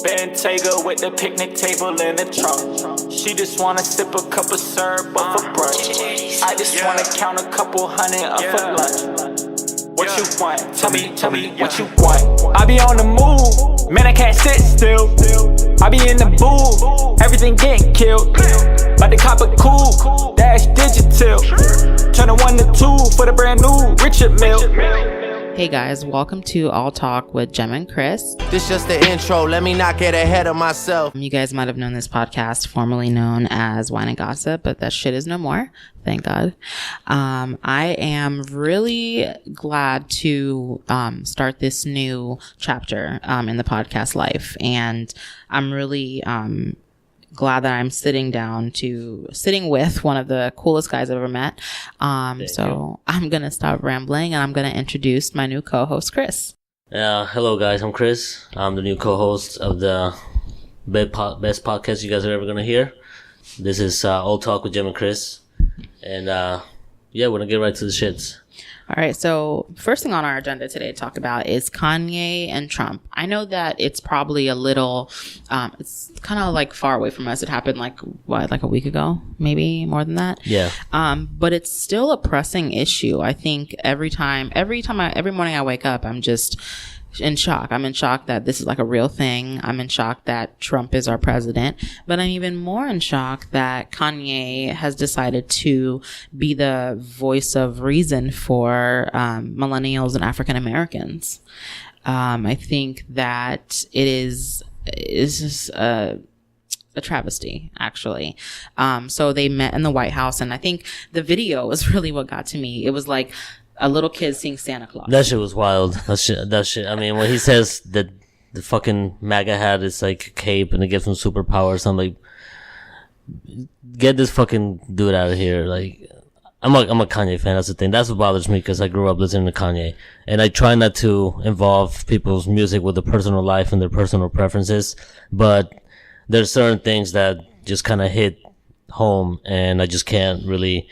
Bentayga with the picnic table in the trunk. She just wanna sip a cup of syrup up for brunch. I just wanna count a couple hundred up for lunch. What you want? Tell me what you want. I be on the move, man, I can't sit still. I be in the booth, everything getting killed. But the cop a cool, dash digital. Turn a 1 to 2 for the brand new Richard Mill. Hey guys, welcome to All Talk with Jemm Cris. This just the intro, let me not get ahead of myself. You guys might have known this podcast formerly known as Wine and Gossip, but that shit is no more. Thank God. I am really glad to start this new chapter in the podcast life. And I'm really glad that I'm sitting with one of the coolest guys I've ever met. So I'm going to stop rambling and I'm going to introduce my new co-host, Chris. Hello guys, I'm Chris. I'm the new co-host of the best podcast you guys are ever going to hear. This is All Talk with Jemm Cris. And we're going to get right to the shits. All right. So first thing on our agenda today to talk about is Kanye and Trump. I know that it's probably a little, it's kind of like far away from us. It happened like a week ago, maybe more than that. Yeah. But it's still a pressing issue. I think every morning I wake up, I'm just in shock. I'm in shock that this is like a real thing. I'm in shock that Trump is our president, but I'm even more in shock that Kanye has decided to be the voice of reason for millennials and African Americans. I think that it's just a travesty, actually. So they met in the White House, and I think the video was really what got to me. It was like a little kid seeing Santa Claus. That shit was wild. That shit. I mean, when he says that the fucking MAGA hat is like a cape and it gives him superpowers, I'm like, get this fucking dude out of here. Like, I'm a Kanye fan. That's the thing. That's what bothers me because I grew up listening to Kanye, and I try not to involve people's music with their personal life and their personal preferences. But there's certain things that just kind of hit home, and I just can't really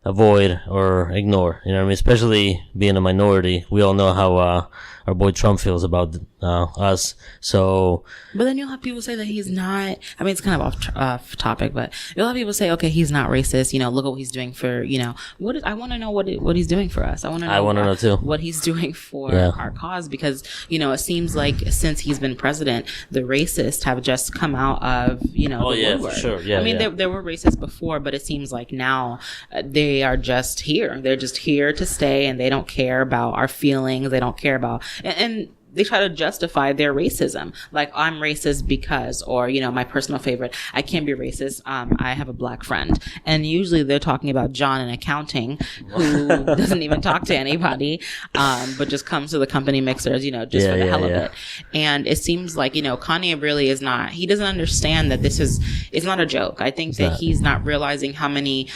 avoid or ignore, you know what I mean? Especially being a minority. We all know how our boy Trump feels about us. So, but then you'll have people say that he's not. I mean, it's kind of off topic, but you'll have people say, okay, he's not racist. You know, look at what he's doing for. You know, I want to know what he's doing for us. I want to know too what he's doing for our cause, because you know it seems like since he's been president, the racists have just come out of the woodwork. For sure. Yeah, I mean, there were racists before, but it seems like now they are just here. They're just here to stay, and they don't care about our feelings. They don't care about and they try to justify their racism. Like, I'm racist because, or, my personal favorite, I can't be racist. I have a black friend. And usually they're talking about John in accounting, who doesn't even talk to anybody, but just comes to the company mixers, just for the hell of it. And it seems like, Kanye really is not, he doesn't understand that it's not a joke. I think that he's not realizing how many,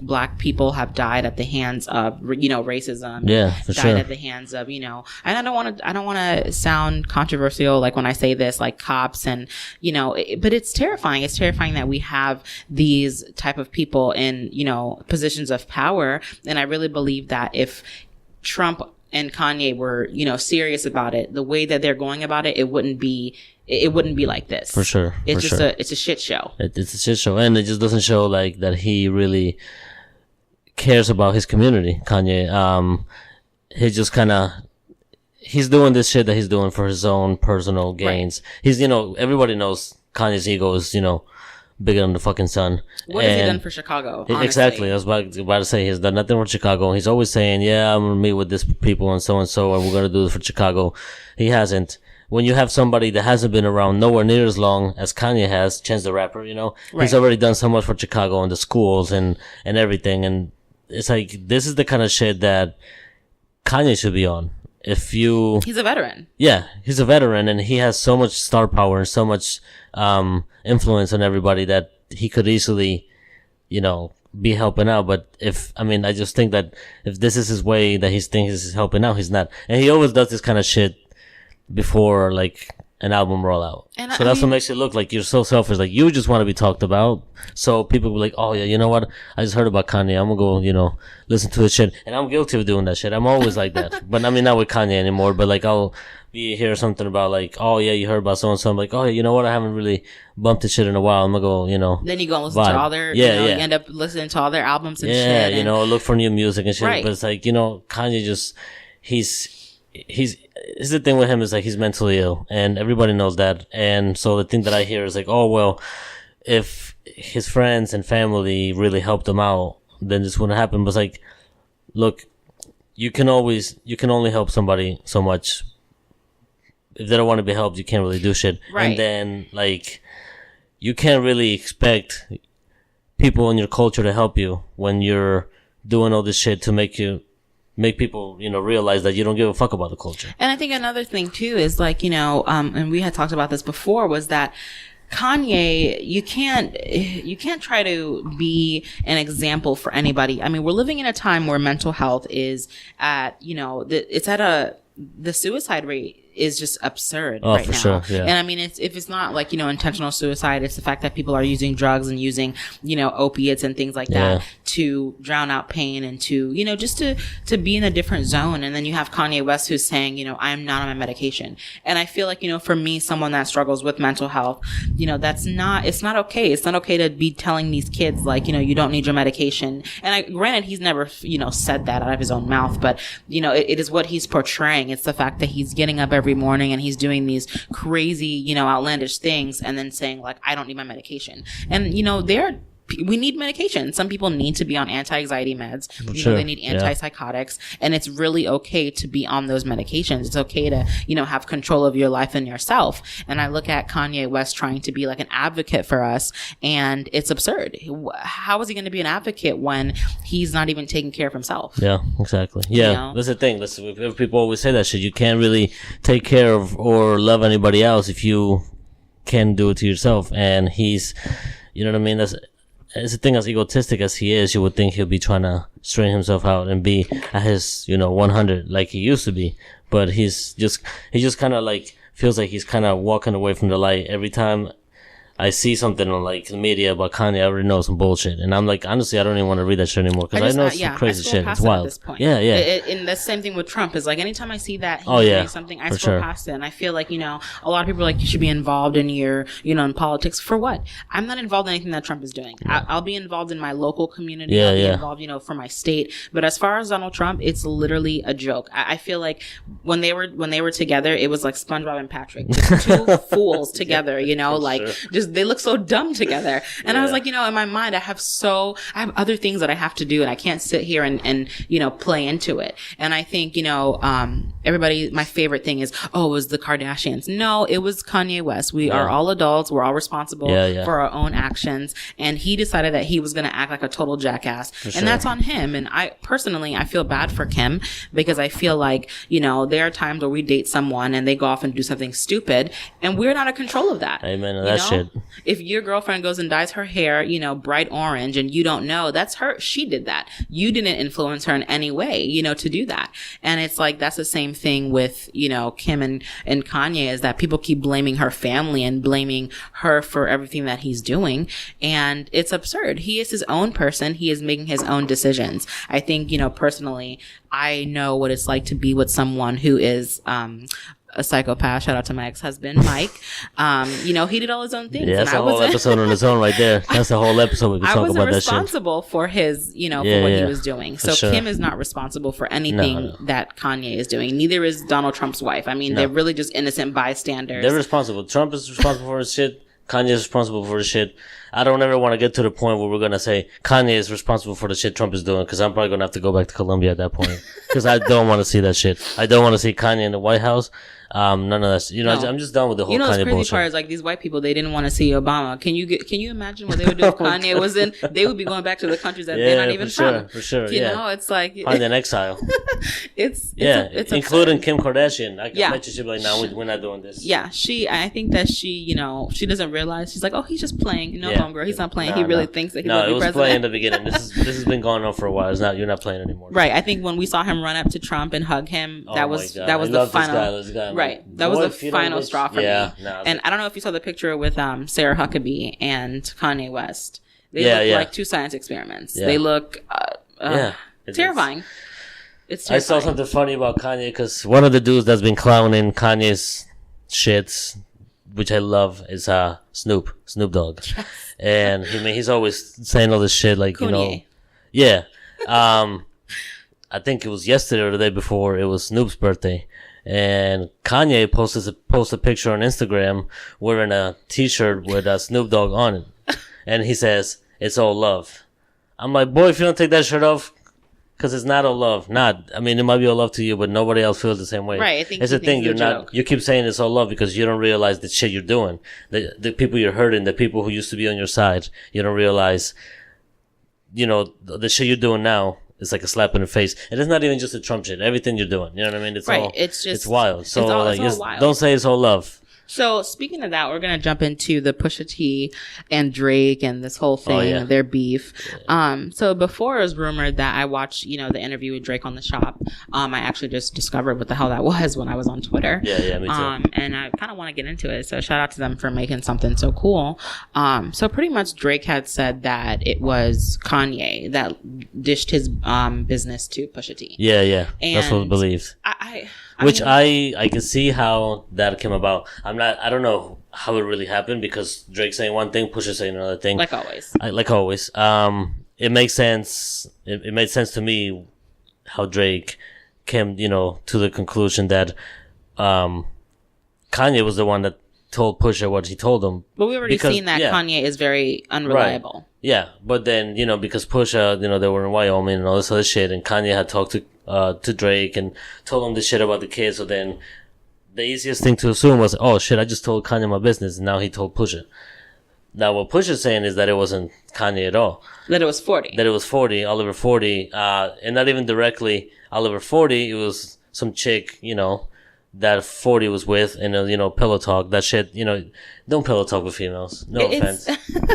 black people have died at the hands of, racism. Yeah, for died sure. at the hands of, and I don't want to sound controversial, like when I say this, like cops and, but it's terrifying. It's terrifying that we have these type of people in, positions of power. And I really believe that if Trump and Kanye were, serious about it, the way that they're going about it, it wouldn't be like this. For sure. It's a shit show. It's a shit show. And it just doesn't show like that he really cares about his community, Kanye. He just kind of, he's doing this shit that he's doing for his own personal gains. Right. He's, everybody knows Kanye's ego is, bigger than the fucking sun. What has he done for Chicago? Honestly? Exactly. I was about to say he's done nothing for Chicago. He's always saying, yeah, I'm going to meet with this people and so, and we're going to do this for Chicago. He hasn't. When you have somebody that hasn't been around nowhere near as long as Kanye has, Chance the Rapper, right. He's already done so much for Chicago and the schools and everything. And it's like, this is the kind of shit that Kanye should be on. He's a veteran. Yeah, he's a veteran, and he has so much star power and so much influence on everybody that he could easily, be helping out. But I just think that if this is his way that he thinks he's helping out, he's not. And he always does this kind of shit before, like, an album rollout. And so that's what makes it look like you're so selfish. Like, you just want to be talked about. So people will be like, oh yeah, you know what? I just heard about Kanye. I'm gonna go, listen to his shit. And I'm guilty of doing that shit. I'm always like that. But I mean, not with Kanye anymore. But like, I'll hear something about like, oh yeah, you heard about so and so. I'm like, oh yeah, you know what? I haven't really bumped this shit in a while. I'm gonna go, Then you go and listen to all their, you end up listening to all their albums and shit. Yeah, look for new music and shit. Right. But it's like, Kanye just, he's the thing with him is like he's mentally ill, and everybody knows that. And so the thing that I hear is like, oh well, if his friends and family really helped him out, then this wouldn't happen. But it's like, look, you can only help somebody so much. If they don't want to be helped, you can't really do shit. Right. And then like, you can't really expect people in your culture to help you when you're doing all this shit to make people, realize that you don't give a fuck about the culture. And I think another thing too is like, and we had talked about this before, was that Kanye, you can't try to be an example for anybody. I mean, we're living in a time where mental health is at, the suicide rate is just absurd right now. Sure, yeah. And I mean, if it's not like, intentional suicide, it's the fact that people are using drugs and using, opiates and things like that to drown out pain and to, just to be in a different zone. And then you have Kanye West who's saying, I'm not on my medication. And I feel like, for me, someone that struggles with mental health, it's not okay. It's not okay to be telling these kids like, you don't need your medication. And granted, he's never, said that out of his own mouth, but, it is what he's portraying. It's the fact that he's getting up every morning and he's doing these crazy, outlandish things and then saying like, I don't need my medication. And, we need medication. Some people need to be on anti-anxiety meds. They need antipsychotics, and it's really okay to be on those medications. It's okay to, have control of your life and yourself. And I look at Kanye West trying to be like an advocate for us, and it's absurd. How is he going to be an advocate when he's not even taking care of himself? Yeah, exactly. Yeah, that's the thing. People always say that shit. You can't really take care of or love anybody else if you can't do it to yourself. And he's, you know what I mean? It's the thing, as egotistic as he is, you would think he'll be trying to strain himself out and be at his, 100 like he used to be. But he just kind of like feels like he's kind of walking away from the light. Every time I see something on like the media about Kanye, I already know some bullshit. And I'm like, honestly, I don't even want to read that shit anymore because I know some crazy shit. It's wild. At this point. Yeah. And the same thing with Trump is like, anytime I see that he's doing something, I scroll past it. And I feel like, a lot of people are like, you should be involved in your, in politics. For what? I'm not involved in anything that Trump is doing. I'll be involved in my local community. I'll be involved, for my state. But as far as Donald Trump, it's literally a joke. I feel like when they were together, it was like SpongeBob and Patrick. Just two fools together, just they look so dumb together. And I was like, in my mind, I have other things that I have to do, and I can't sit here and play into it. And I think, my favorite thing is, it was the Kardashians. No, it was Kanye West. We are all adults. We're all responsible for our own actions. And he decided that he was going to act like a total jackass. And that's on him. And I feel bad for Kim because I feel like, there are times where we date someone and they go off and do something stupid and we're not in control of that. Amen to that shit. If your girlfriend goes and dyes her hair, bright orange and you don't know, that's her. She did that. You didn't influence her in any way, to do that. And it's like, that's the same thing with, Kim and Kanye, is that people keep blaming her family and blaming her for everything that he's doing. And it's absurd. He is his own person. He is making his own decisions. I think, personally, I know what it's like to be with someone who is, a psychopath. Shout out to my ex-husband, Mike. He did all his own things. Yeah, that's a whole episode on its own right there. That's a whole episode we can talk about that shit. I wasn't responsible for his, for what he was doing. So Kim is not responsible for anything that Kanye is doing. Neither is Donald Trump's wife. I mean, they're really just innocent bystanders. They're responsible. Trump is responsible for his shit. Kanye is responsible for his shit. I don't ever want to get to the point where we're going to say Kanye is responsible for the shit Trump is doing, because I'm probably going to have to go back to Colombia at that point. Because I don't want to see that shit. I don't want to see Kanye in the White House. None of that. No. I'm just done with the whole Kanye bullshit. The crazy part is like these white people, they didn't want to see Obama. Can you imagine what they would do if Kanye was in? They would be going back to the countries that they're not even from. For sure. It's like Kanye in exile. it's including absurd. Kim Kardashian. I bet you she'd be like, no, we're not doing this. Yeah, I think that she doesn't realize. She's like, oh, he's just playing. No, homegirl. He's not playing. He really thinks that he's going to be president. No, it was playing in the beginning. This has been going on for a while. It's not. You're not playing anymore. Right. I think when we saw him run up to Trump and hug him, that was the final. This guy, right. That was the final straw for me. And I don't know if you saw the picture with Sarah Huckabee and Kanye West. They look like two science experiments. They look terrifying. It's terrifying. I saw something funny about Kanye because one of the dudes that's been clowning Kanye's shits, which I love, is Snoop Dogg. Yes. And he's always saying all this shit like, Kanye. I think it was yesterday or the day before, it was Snoop's birthday. And Kanye posted a picture on Instagram wearing a t-shirt with Snoop Dogg on it. And he says, "It's all love." I'm like, boy, if you don't take that shirt off, because it's not all love. I mean, it might be all love to you, but nobody else feels the same way. Right. I think it's the thing. You keep saying it's all love because you don't realize the shit you're doing. The people you're hurting, the people who used to be on your side, you don't realize, the shit you're doing now is like a slap in the face. And it's not even just the Trump shit. Everything you're doing. You know what I mean? It's right. all, it's wild. So it's all wild. Don't say it's all love. So speaking of that, we're going to jump into the Pusha T and Drake and this whole thing, their beef. Yeah. So before it was rumored that I watched, the interview with Drake on The Shop. I actually just discovered what the hell that was when I was on Twitter. Yeah, me too. And I kind of want to get into it. So shout out to them for making something so cool. So pretty much Drake had said that it was Kanye that dished his business to Pusha T. Yeah. And that's what I believe. I can see how that came about. I don't know how it really happened because Drake's saying one thing, Pusha saying another thing. Like always. It makes sense. It made sense to me how Drake came, to the conclusion that, Kanye was the one that told Pusha what he told him. But we already seen that Kanye is very unreliable. Right. Yeah. But then, because Pusha, they were in Wyoming and all this other shit, and Kanye had talked to Drake and told him this shit about the kids. So then the easiest thing to assume was, oh shit, I just told Kanye my business, and now he told Pusha. Now what Pusha's saying is that it wasn't Kanye at all. That it was 40. Oliver 40, and not even directly Oliver 40. It was some chick, that 40 was with, and pillow talk. That shit, don't pillow talk with females. No offense,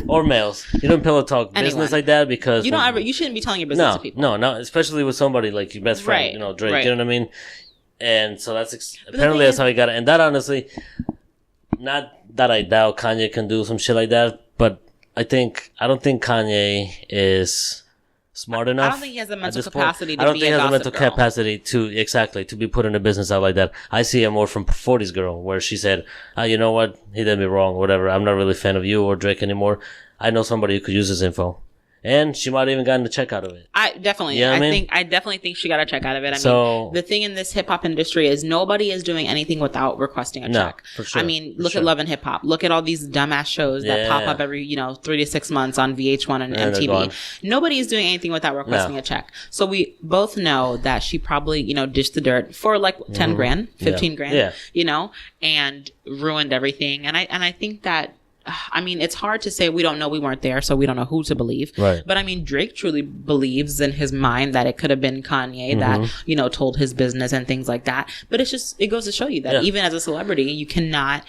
or males. You don't pillow talk business like that because you shouldn't be telling your business to people. No, especially with somebody like your best friend, Drake. Right. You know what I mean? And so apparently that's how he got it. And that honestly, not that I doubt Kanye can do some shit like that, but I don't think Kanye is smart enough. I don't think he has the mental capacity to be a gossip girl. I don't think he has the mental capacity to be put in a business out like that. I see it more from 40's girl, where she said, you know what? He did me wrong, whatever. I'm not really a fan of you or Drake anymore. I know somebody who could use his info. And she might have even gotten a check out of it. I definitely think she got a check out of it. I mean, the thing in this hip hop industry is nobody is doing anything without requesting a check. For sure. I mean, look at Love and Hip Hop. Look at all these dumbass shows that pop up every, 3 to 6 months on VH1 and MTV. Nobody is doing anything without requesting a check. So we both know that she probably, dished the dirt for like 10 grand, 15 grand, and ruined everything. And I think that, I mean, it's hard to say. We don't know. We weren't there, so we don't know who to believe. Right. But I mean, Drake truly believes in his mind that it could have been Kanye that, told his business and things like that. But it goes to show you that even as a celebrity, you cannot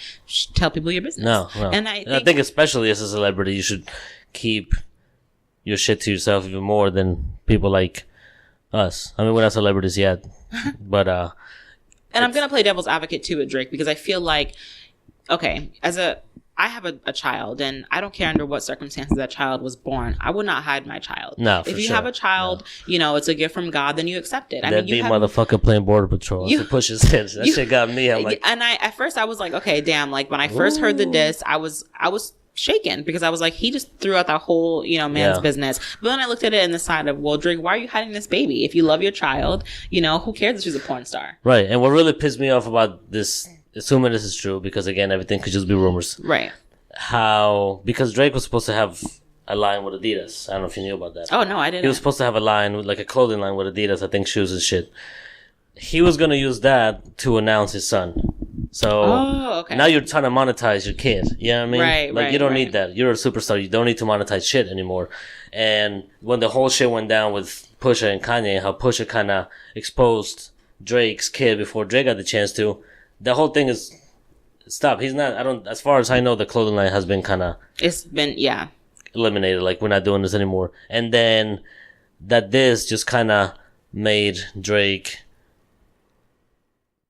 tell people your business. No. And I think especially as a celebrity, you should keep your shit to yourself even more than people like us. I mean, we're not celebrities yet, but and I'm gonna play devil's advocate too with Drake because I feel like, okay, I have a child, and I don't care under what circumstances that child was born. I would not hide my child. No, if you have a child, it's a gift from God, then you accept it. That motherfucker playing Border Patrol. That's what pushes it. That shit got me. I'm like, and at first I was like, okay, damn. Like when I first heard the diss, I was shaken because I was like, he just threw out that whole man's business. But then I looked at it in the side of, well, Drake, why are you hiding this baby? If you love your child, who cares if she's a porn star? Right. And what really pissed me off about this, assuming this is true, because again, everything could just be rumors. Right. Because Drake was supposed to have a line with Adidas. I don't know if you knew about that. Oh, no, I didn't. He was supposed to have a line with like a clothing line with Adidas, I think shoes and shit. He was going to use that to announce his son. So now you're trying to monetize your kid. You know what I mean? Right, like you don't need that. You're a superstar. You don't need to monetize shit anymore. And when the whole shit went down with Pusha and Kanye, how Pusha kind of exposed Drake's kid before Drake got the chance to, the whole thing is stop. He's not, as far as I know, the clothing line has been kind of... It's been, eliminated. Like, we're not doing this anymore. And then that this just kind of made Drake.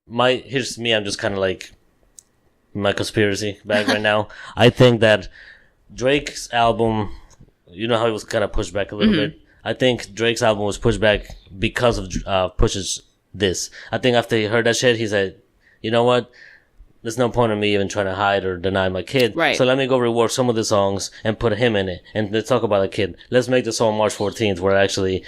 Here's me. I'm just kind of like my conspiracy bag right now. I think that Drake's album, you know how it was kind of pushed back a little bit. I think Drake's album was pushed back because of Push's this. I think after he heard that shit, he said, "You know what? There's no point in me even trying to hide or deny my kid. Right. So let me go rework some of the songs and put him in it. And let's talk about the kid. Let's make the song March 14th where I actually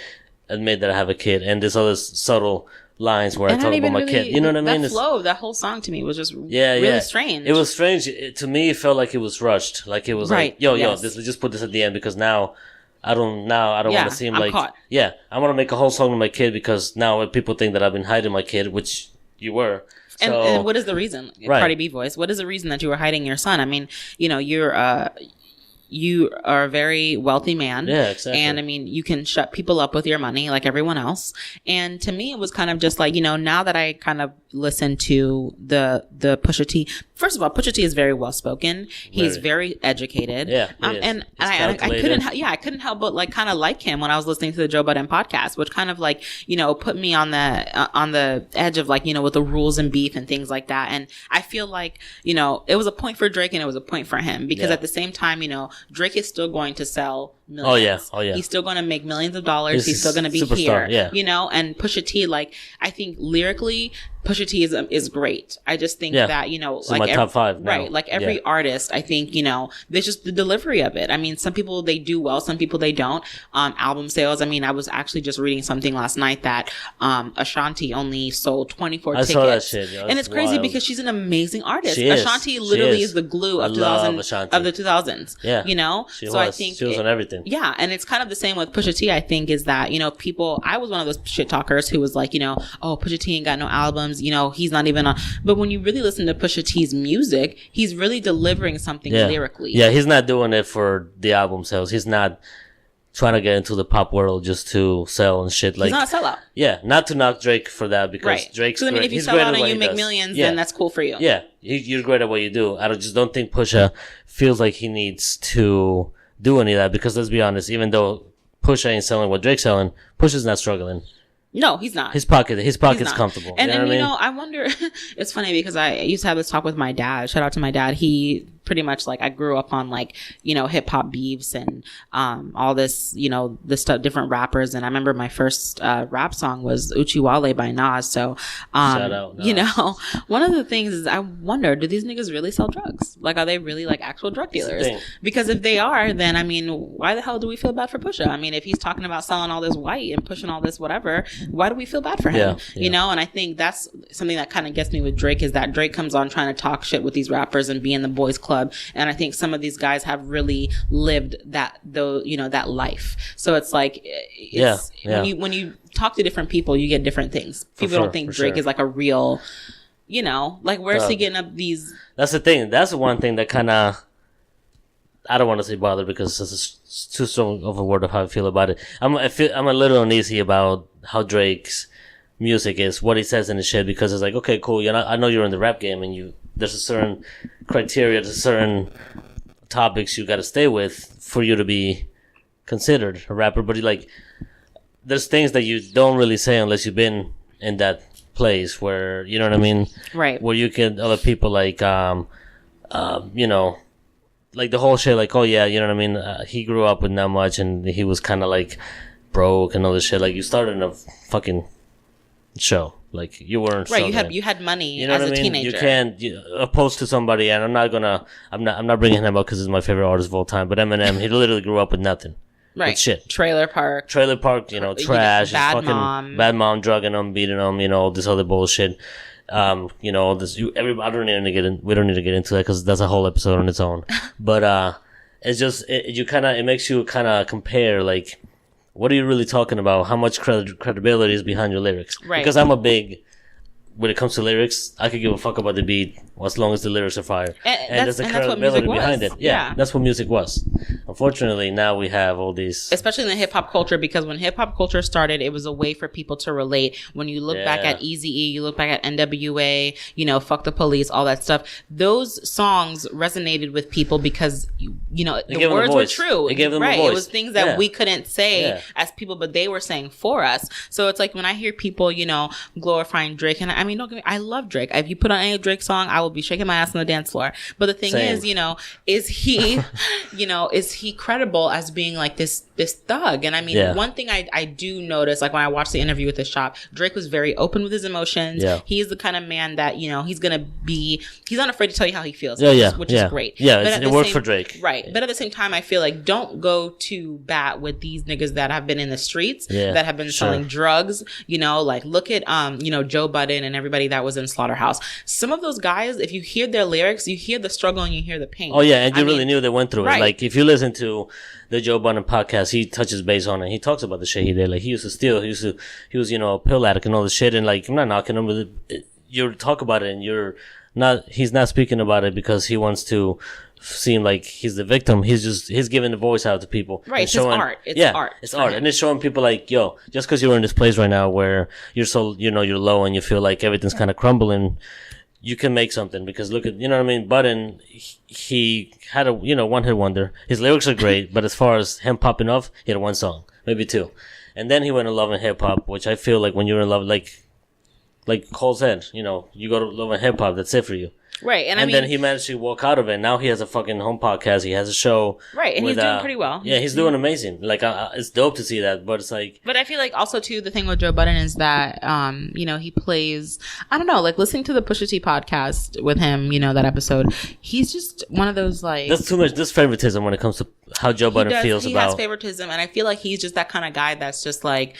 admit that I have a kid. And there's other subtle lines where I talk about my kid. You know what I mean? That whole song to me was just yeah. really strange. It was strange. To me, it felt like it was rushed. Like it was like, let's just put this at the end because now I don't want to seem I'm like, caught. yeah, I want to make a whole song with my kid because now people think that I've been hiding my kid, which you were. And what is the reason? Right. Cardi B voice. What is the reason that you were hiding your son? I mean, you are a very wealthy man. Yeah, exactly. And I mean, you can shut people up with your money like everyone else. And to me, it was kind of just like, now that I kind of listen to the Pusha T. First of all, Pusha T is very well spoken. He's very educated. Yeah. And I couldn't help but like kind of like him when I was listening to the Joe Budden podcast, which kind of like, put me on the edge of like, with the rules and beef and things like that. And I feel like, it was a point for Drake and it was a point for him because at the same time, Drake is still going to sell millions. Oh yeah. He's still going to make millions of dollars. He's still going to be superstar, here. And Pusha T, like, I think lyrically, Pusha T is great. I just think that, it's like my top 5 now. Right. Like every artist, I think, there's just the delivery of it. I mean, some people they do well, some people they don't. Album sales. I mean, I was actually just reading something last night that Ashanti only sold 24 tickets. I saw that shit. Yo, and it's crazy wild. Because she's an amazing artist. She is. Ashanti literally is the glue of the 2000s. Yeah. I think she was on everything. Yeah, and it's kind of the same with Pusha T, I think, is that, people, I was one of those shit talkers who was like, oh, Pusha T ain't got no albums, he's not even on. But when you really listen to Pusha T's music, he's really delivering something lyrically. Yeah, he's not doing it for the album sales. He's not trying to get into the pop world just to sell and shit. Like, he's not a sellout. Yeah, not to knock Drake for that because Drake's great. I mean, if you sell out and you make millions, then that's cool for you. Yeah, you're great at what you do. I just don't think Pusha feels like he needs to do any of that because let's be honest, even though Pusha ain't selling what Drake's selling, Pusha's not struggling. No, he's not. His pocket's comfortable. And I wonder, it's funny because I used to have this talk with my dad. Shout out to my dad. He pretty much like, I grew up on like, hip hop beefs and, all this, this stuff, different rappers. And I remember my first, rap song was Uchiwale by Nas. So, shout out, Nas. One of the things is I wonder, do these niggas really sell drugs? Like, are they really like actual drug dealers? Because if they are, then I mean, why the hell do we feel bad for Pusha? I mean, if he's talking about selling all this white and pushing all this whatever, why do we feel bad for him? And I think that's something that kind of gets me with Drake is that Drake comes on trying to talk shit with these rappers and be in the boys club. And I think some of these guys have really lived that life. So it's like, when you talk to different people, you get different things. People don't think Drake is like a real, like where's he getting up these? That's the thing. That's the one thing that kind of, I don't want to say bother because it's too strong of a word of how I feel about it. I'm a little uneasy about how Drake's music is, what he says in the shit, because it's like, okay, cool, I know you're in the rap game and there's a certain criteria, there's certain topics you got to stay with for you to be considered a rapper, but there's things that you don't really say unless you've been in that place where, you know what I mean? Right. Where you can, other people like, like the whole shit, like, oh yeah, you know what I mean? He grew up with not much and he was kind of like broke and all this shit. Like, you started in a fucking show. Like, you weren't right. You had money, you know as what I a mean? teenager. You can't opposed to somebody, and I'm not bringing him up because he's my favorite artist of all time. But Eminem, he literally grew up with nothing. Right. With shit. Trailer park, trash, bad mom, drugging him, beating him, all this other bullshit. We don't need to get into that because that's a whole episode on its own. But it's just it makes you kind of compare, like, what are you really talking about? How much credibility is behind your lyrics? Right. Because I'm a big, when it comes to lyrics, I could give a fuck about the beat as long as the lyrics are fire. And there's a that's what credibility music behind was. it. Yeah, that's what music was. Unfortunately, now we have all these... Especially in the hip-hop culture, because when hip-hop culture started, it was a way for people to relate. When you look back at Eazy-E, you look back at NWA, you know, Fuck the Police, all that stuff. Those songs resonated with people because, you know, the words were true. It gave them a voice. It was things that we couldn't say as people, but they were saying for us. So it's like when I hear people, you know, glorifying Drake, and I mean, don't get me, I love Drake. If you put on any Drake song, I will be shaking my ass on the dance floor. But the thing is, you know, is he, you know, is he credible as being like this thug? And I mean, one thing I do notice, like when I watched the interview with the shop, Drake was very open with his emotions. He's the kind of man that, you know, he's not afraid to tell you how he feels, which is great. It worked for Drake. Right. But at the same time, I feel like don't go to bat with these niggas that have been in the streets, that have been selling drugs, you know, like look at, you know, Joe Budden and everybody that was in Slaughterhouse. Some of those guys, if you hear their lyrics, you hear the struggle and you hear the pain. Oh yeah, and you really knew they went through it. Like if you listen to the Joe Budden podcast, he touches base on it. He talks about the shit he did. Like he used to steal. He was, you know, a pill addict and all this shit. And like, I'm not knocking him, but you talk about it and he's not speaking about it because he wants to seem like he's the victim. He's giving the voice out to people. Right. It's art. It's art. And it's showing people like, yo, just because you're in this place right now where you're so, you know, you're low and you feel like everything's kind of crumbling, you can make something. Because look at, you know what I mean? Budden, he had a, you know, one-hit wonder. His lyrics are great, but as far as him popping off, he had one song, maybe two. And then he went to Love and Hip Hop, which I feel like when you're in love, like Cole said, you know, you go to Love and Hip Hop, that's it for you. Right. And I mean, then he managed to walk out of it. Now he has a fucking home podcast. He has a show. Right. And he's doing pretty well. Yeah, he's doing amazing. Like, it's dope to see that, but it's like... But I feel like also, too, the thing with Joe Budden is that, you know, he plays... I don't know, like, listening to the Pusha T podcast with him, you know, that episode, he's just one of those, like... That's too much. There's favoritism when it comes to how Joe Budden feels about... He has favoritism, and I feel like he's just that kind of guy that's just, like...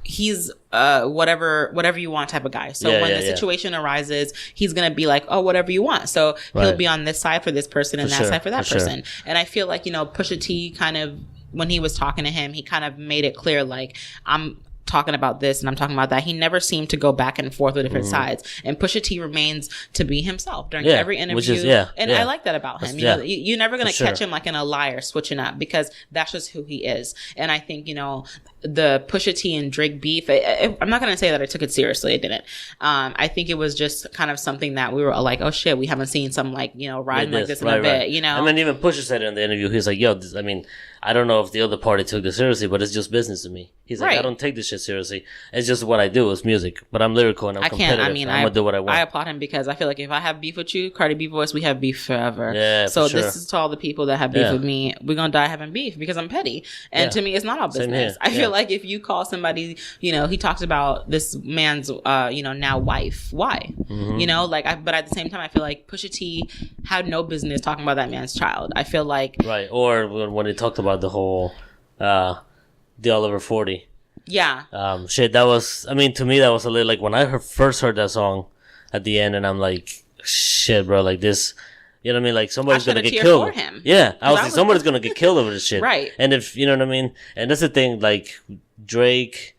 He's whatever you want type of guy. So when the situation arises, he's gonna be like, oh, whatever you want. So he'll be on this side for this person and that side for that person. And I feel like, you know, Pusha T kind of, when he was talking to him, he kind of made it clear, like, I'm talking about this and I'm talking about that. He never seemed to go back and forth with different sides. And Pusha T remains to be himself during every interview. I like that about him. You know, you're never going to catch him like in a liar switching up because that's just who he is. And I think, you know, the Pusha T and Drake beef, I'm not going to say that I took it seriously. I didn't. I think it was just kind of something that we were like, oh shit, we haven't seen some like, you know, riding like this in a bit, you know? I mean, even Pusha said it in the interview. He's like, yo, I mean, I don't know if the other party took this seriously, but it's just business to me. He's like, I don't take this shit seriously. It's just what I do. It's music. But I'm lyrical and I'm competitive. I'm going to do what I want. I applaud him because I feel like if I have beef with you, Cardi B voice, we have beef forever. Yeah, so this is to all the people that have beef with me. We're going to die having beef because I'm petty. And to me, it's not all business. I feel like if you call somebody, you know, he talks about this man's, you know, now wife. Why? You know, like, but at the same time, I feel like Pusha T had no business talking about that man's child. I feel like. Right. Or when he talked about the whole, the Oliver 40. Yeah. Shit, that was, I mean, to me, that was a little, like, when I first heard that song at the end, and I'm like, shit, bro, like this, you know what I mean? Like, somebody's gonna get killed. For him. Yeah. I was like, somebody's gonna get killed over this shit. Right. And if, you know what I mean? And that's the thing, like, Drake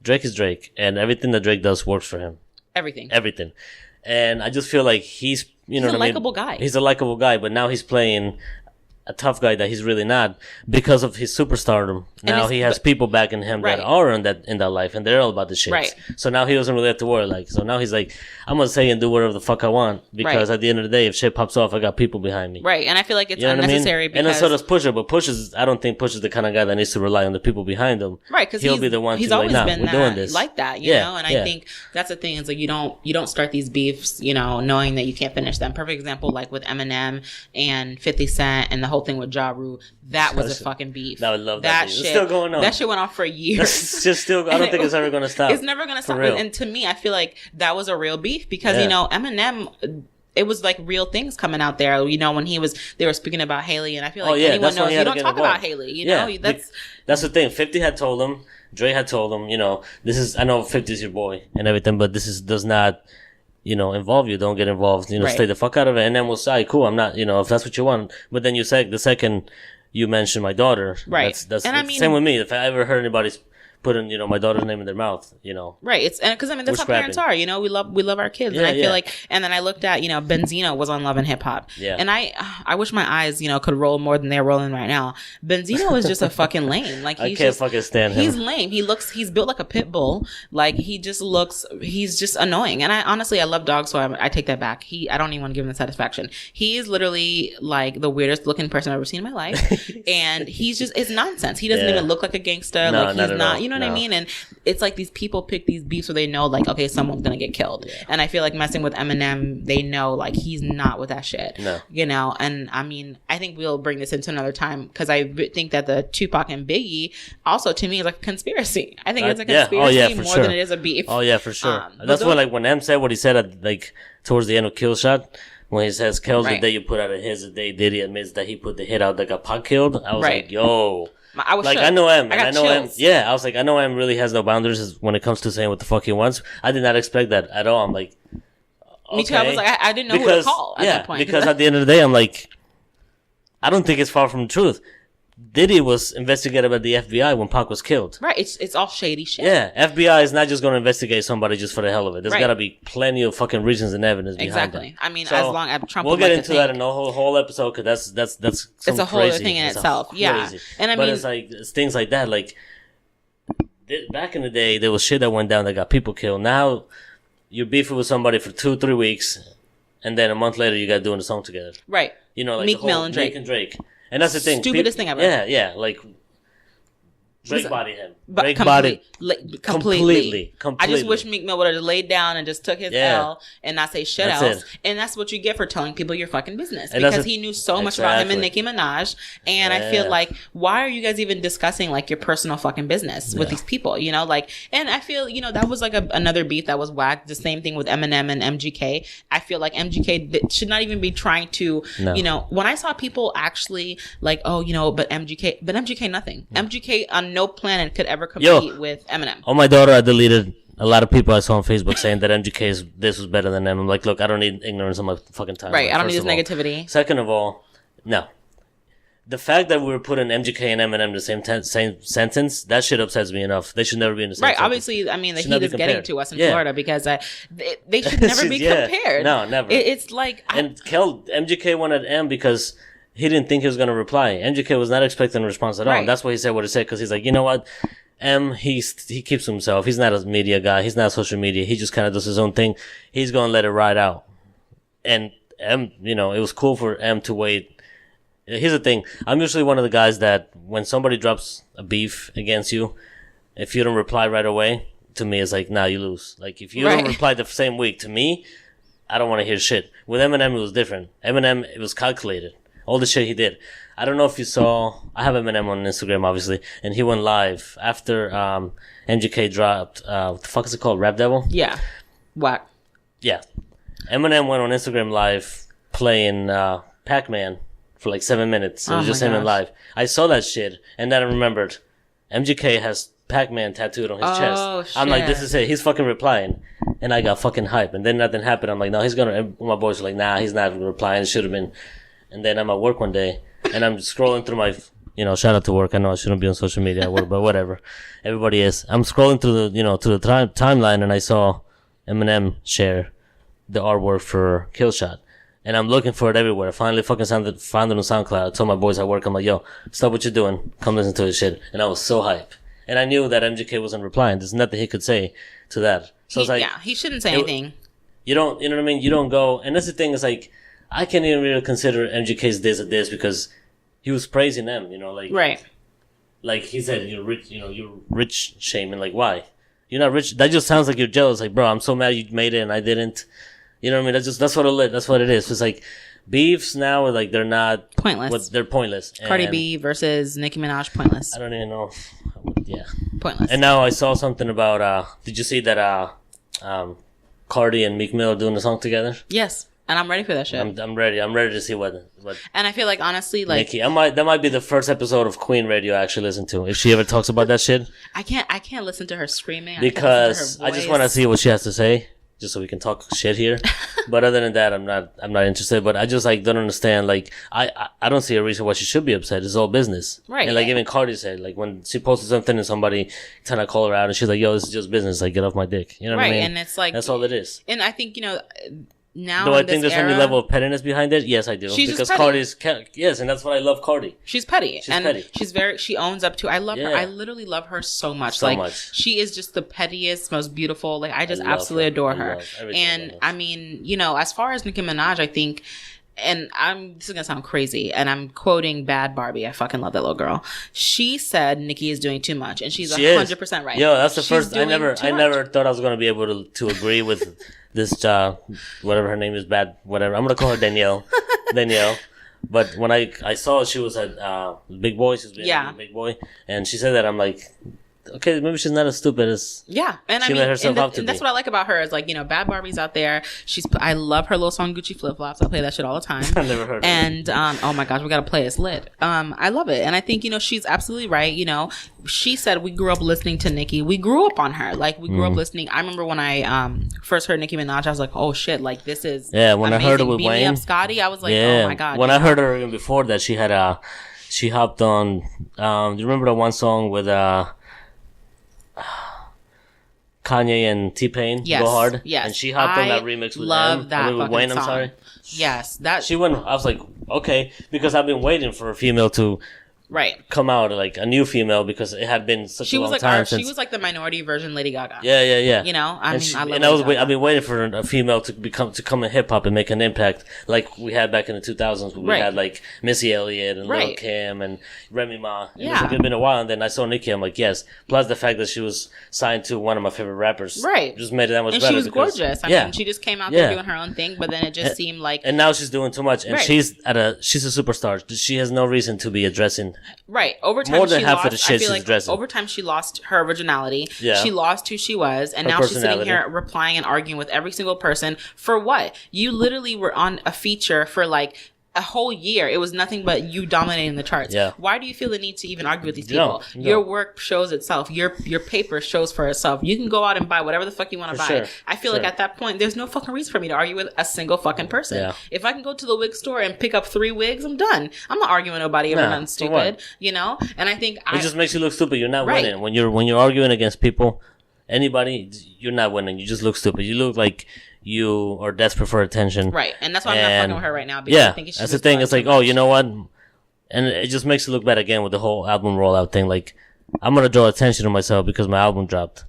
is Drake, and everything that Drake does works for him. Everything. And I just feel like he's, you know what I mean? He's a likable guy. He's a likable guy, but now he's playing a tough guy that he's really not because of his superstardom. Now he has people backing him that are in that life, and they're all about the shit. Right. So now he doesn't really have to worry. Like, so now he's like, I'm gonna say and do whatever the fuck I want because at the end of the day, if shit pops off, I got people behind me. Right. And I feel like it's unnecessary. Because... And then so does Pusha, but I don't think Pusha's the kind of guy that needs to rely on the people behind him. Right. Because he'll be the one. He's to always like, been we're doing this. Like that, you know. And I think that's the thing is like you don't start these beefs, you know, knowing that you can't finish them. Perfect example, like with Eminem and 50 Cent and the whole thing with Ja Rule. That was a fucking beef. I would love that. Shit, it's still going on. That shit went on for years. It's just still. I don't think it's ever going to stop. It's never going to stop. And to me, I feel like that was a real beef because you know Eminem. It was like real things coming out there, you know, when they were speaking about Haley, and I feel like anyone knows you don't talk about Haley, you know. That's the thing. 50 had told him, Dre had told him, you know, I know 50's your boy and everything, but does not. You know, involve you. Don't get involved. You know, stay the fuck out of it. And then we'll say, cool, I'm not, you know, if that's what you want. But then you say, the second you mention my daughter. Right. That's and I mean, same with me. If I ever heard anybody putting, my daughter's name in their mouth, Right. It's because I mean that's We're how parents are. We love our kids, and I feel like. And then I looked at Benzino was on Love and Hip Hop, and I wish my eyes could roll more than they're rolling right now. Benzino is just a fucking lame. Like I can't fucking stand him. He's lame. He's built like a pit bull. Like he's just annoying. And I love dogs, so I take that back. I don't even want to give him the satisfaction. He is literally like the weirdest looking person I've ever seen in my life, and it's nonsense. He doesn't even look like a gangster. No, like he's not. You know what I mean? And it's like these people pick these beefs where they know like, okay, someone's gonna get killed. Yeah. And I feel like messing with Eminem, they know like he's not with that shit. No. And I mean, I think we'll bring this into another time because I think that the Tupac and Biggie also to me is like a conspiracy. I think it's a conspiracy more than it is a beef. Oh yeah, for sure. That's when M said what he said at like towards the end of Kill Shot. When he says, "Kills the day you put out a hit, the day Diddy admits that he put the hit out that got Pac killed." I was like, "Yo." I was like, shook. I know M. I know chills. M. Yeah, I was like, I know M really has no boundaries when it comes to saying what the fuck he wants. I did not expect that at all. I'm like, okay. Me too. I was like, I didn't know who to call at that point. Because at the end of the day, I'm like, I don't think it's far from the truth. Diddy was investigated by the FBI when Pac was killed. Right. It's all shady shit. Yeah. FBI is not just going to investigate somebody just for the hell of it. There's got to be plenty of fucking reasons and evidence behind that. I mean, so as long as Trump we'll get into that in a whole episode because that's it's a whole other thing in itself. Yeah. And I mean, it's like it's things like that. Like back in the day, there was shit that went down that got people killed. Now you're beefing with somebody for 2-3 weeks, and then a month later you got doing a song together. Right. Like Meek Mill and Drake. Meek and Drake. And that's the thing. Stupidest thing ever. Yeah. Like, Drake bodied him. Drake bodied completely. I just wish Meek Mill would have laid down and just took his L and not say shit else. And that's what you get for telling people your fucking business. Because he knew so much about him and Nicki Minaj. And I feel like, why are you guys even discussing like your personal fucking business with these people? Like, and I feel, that was like another beef that was whacked. The same thing with Eminem and MGK. I feel like MGK should not even be trying to, when I saw people actually like, but MGK nothing. MGK on no planet could ever compete with Eminem. On my daughter, I deleted a lot of people I saw on Facebook saying that this was better than them. I'm like, look, I don't need ignorance on my fucking time. Right, I don't need this negativity. Second of all, no. The fact that we were putting MGK and Eminem in the same sentence, that shit upsets me enough. They should never be in the same sentence. Right, obviously, I mean, the heat is getting to us in Florida because they should never be compared. No, never. It's like... MGK wanted M because... he didn't think he was going to reply. MGK was not expecting a response at all. Right. That's why he said what he said, because he's like, you know what? He keeps himself. He's not a media guy. He's not social media. He just kind of does his own thing. He's going to let it ride out. And M, it was cool for M to wait. Here's the thing. I'm usually one of the guys that when somebody drops a beef against you, if you don't reply right away, to me, it's like, nah, you lose. Like, if you don't reply the same week, to me, I don't want to hear shit. With Eminem, it was different. Eminem, it was calculated. All the shit he did. I don't know if you saw, I have Eminem on Instagram, obviously, and he went live after MGK dropped, what the fuck is it called? Rap Devil? Yeah. Whack. Yeah. Eminem went on Instagram live playing Pac-Man for like 7 minutes. It was just him in live. I saw that shit, and then I remembered MGK has Pac-Man tattooed on his chest. Shit. I'm like, this is it. He's fucking replying. And I got fucking hype. And then nothing happened. I'm like, no, he's gonna, my boys were like, nah, he's not replying. It should have been. And then I'm at work one day, and I'm scrolling through my, shout out to work. I know I shouldn't be on social media at work, but whatever. Everybody is. I'm scrolling through the timeline, and I saw Eminem share the artwork for Kill Shot. And I'm looking for it everywhere. I finally fucking found it on SoundCloud. I told my boys at work, I'm like, yo, stop what you're doing. Come listen to this shit. And I was so hype. And I knew that MGK wasn't replying. There's nothing he could say to that. So it's like, he shouldn't say anything. You know what I mean? You don't go, and that's the thing, is like, I can't even really consider MGK's this a diss because he was praising them, like... Right. Like he said, you're rich, you're rich shaming. Like, why? You're not rich. That just sounds like you're jealous. Like, bro, I'm so mad you made it and I didn't. You know what I mean? That's what it is. It's like, beefs now, like, they're not... Pointless. They're pointless. Cardi B versus Nicki Minaj, pointless. I don't even know. Yeah. Pointless. And now I saw something about, did you see that, Cardi and Meek Mill are doing a song together? Yes. And I'm ready for that shit. I'm ready. I'm ready to see what. And I feel like, honestly, like Nicki, that might be the first episode of Queen Radio I actually listen to. If she ever talks about that shit, I can't listen to her screaming because I just want to see what she has to say. just so we can talk shit here. But other than that, I'm not interested. But I just like don't understand. Like I don't see a reason why she should be upset. It's all business, right? And like even Cardi said, like when she posted something and somebody kind of called her out, and she's like, "Yo, this is just business. Like get off my dick." You know what I mean? And it's like that's all it is. And I think now. Do I think there's any level of pettiness behind it? Yes, I do. She's because just Cardi's yes, and that's what I love Cardi. She's petty. Petty. She owns up to. I love her. I literally love her so much. She is just the pettiest, most beautiful. Like I just absolutely adore her. And I mean, as far as Nicki Minaj, I think. And this is gonna sound crazy, and I'm quoting Bad Barbie. I fucking love that little girl. She said Nicki is doing too much, and she's 100% right. Yo, that's the first. I never thought I was gonna be able to agree with this. Whatever her name is, whatever. I'm gonna call her Danielle. Danielle. But when I saw she was at Big Boy, she was being a Big Boy, and she said that, I'm like, okay, maybe she's not as stupid as and she let herself out to be. And that's what I like about her is like, Bad Barbie's out there. I love her little song Gucci Flip Flops. I play that shit all the time. I never heard of it. And oh my gosh, we gotta play It's Lit. I love it. And I think, she's absolutely right. She said we grew up listening to Nicki. We grew up on her. Like we grew up listening. I remember when I first heard Nicki Minaj, I was like, oh shit, like this is when amazing. I heard it with Beat Wayne. Me Up, Scotty, I was like, oh my god. When I heard her even before that, she hopped on do you remember that one song with Kanye and T-Pain, Go Hard? Yes. And she hopped on that remix with with Wayne, song. I'm sorry. Yes. She went, I was like, okay, because I've been waiting for a female to come out, like a new female, because it had been such a long time since. She was like the minority version Lady Gaga. Yeah. I've been waiting for a female to come in hip hop and make an impact, like we had back in the 2000s. We had like Missy Elliott and Lil' Kim and Remy Ma. And it's been a while, and then I saw Nicki. I'm like, yes. Plus the fact that she was signed to one of my favorite rappers, just made it that much better. And she was gorgeous. I mean, she just came out there doing her own thing, but then it just seemed like. And now she's doing too much, and she's a superstar. She has no reason to be addressing. Right. Over time, more than half of the shit she's addressing. Over time, she lost her originality. Yeah. She lost who she was. And now she's sitting here replying and arguing with every single person. For what? You literally were on a feature for like a whole year. It was nothing but you dominating the charts. Yeah. Why do you feel the need to even argue with these people? No. Your work shows itself. Your paper shows for itself. You can go out and buy whatever the fuck you want to buy. Sure. I feel like at that point, there's no fucking reason for me to argue with a single fucking person. Yeah. If I can go to the wig store and pick up 3 wigs, I'm done. I'm not arguing with nobody over nothing stupid. And I think it just makes you look stupid. You're not winning. When you're arguing against people, anybody, you're not winning. You just look stupid. You look like you are desperate for attention. Right. And that's why I'm not fucking with her right now. Because I think that's the thing. It's like, oh, you know what? And it just makes it look bad again with the whole album rollout thing. Like, I'm going to draw attention to myself because my album dropped.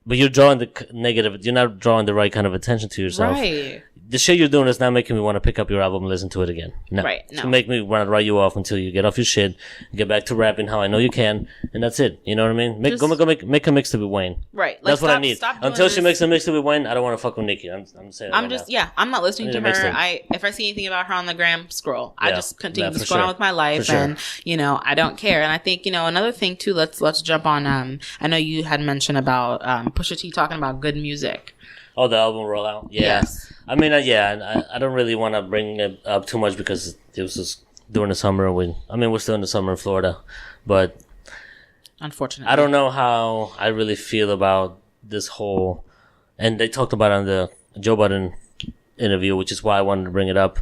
But you're drawing the negative, you're not drawing the right kind of attention to yourself. Right. The shit you're doing is not making me want to pick up your album and listen to it again. No. Right. No. It's going to make me want to write you off until you get off your shit, get back to rapping how I know you can, and that's it. You know what I mean? Make a mixtape with Wayne. Right. Like, that's what I need. Until she makes a mixtape with Wayne, I don't want to fuck with Nicki. I'm saying that I'm not listening to her. If I see anything about her on the gram, scroll. I just continue to scroll on with my life, and, I don't care. And I think, another thing too, let's jump on, I know you had mentioned about Pusha T talking about good music. Oh, the album rollout? Yeah. Yes. I mean, I don't really want to bring it up too much because it was just during the summer. We're still in the summer in Florida. But unfortunately, I don't know how I really feel about this whole... And they talked about it on the Joe Budden interview, which is why I wanted to bring it up.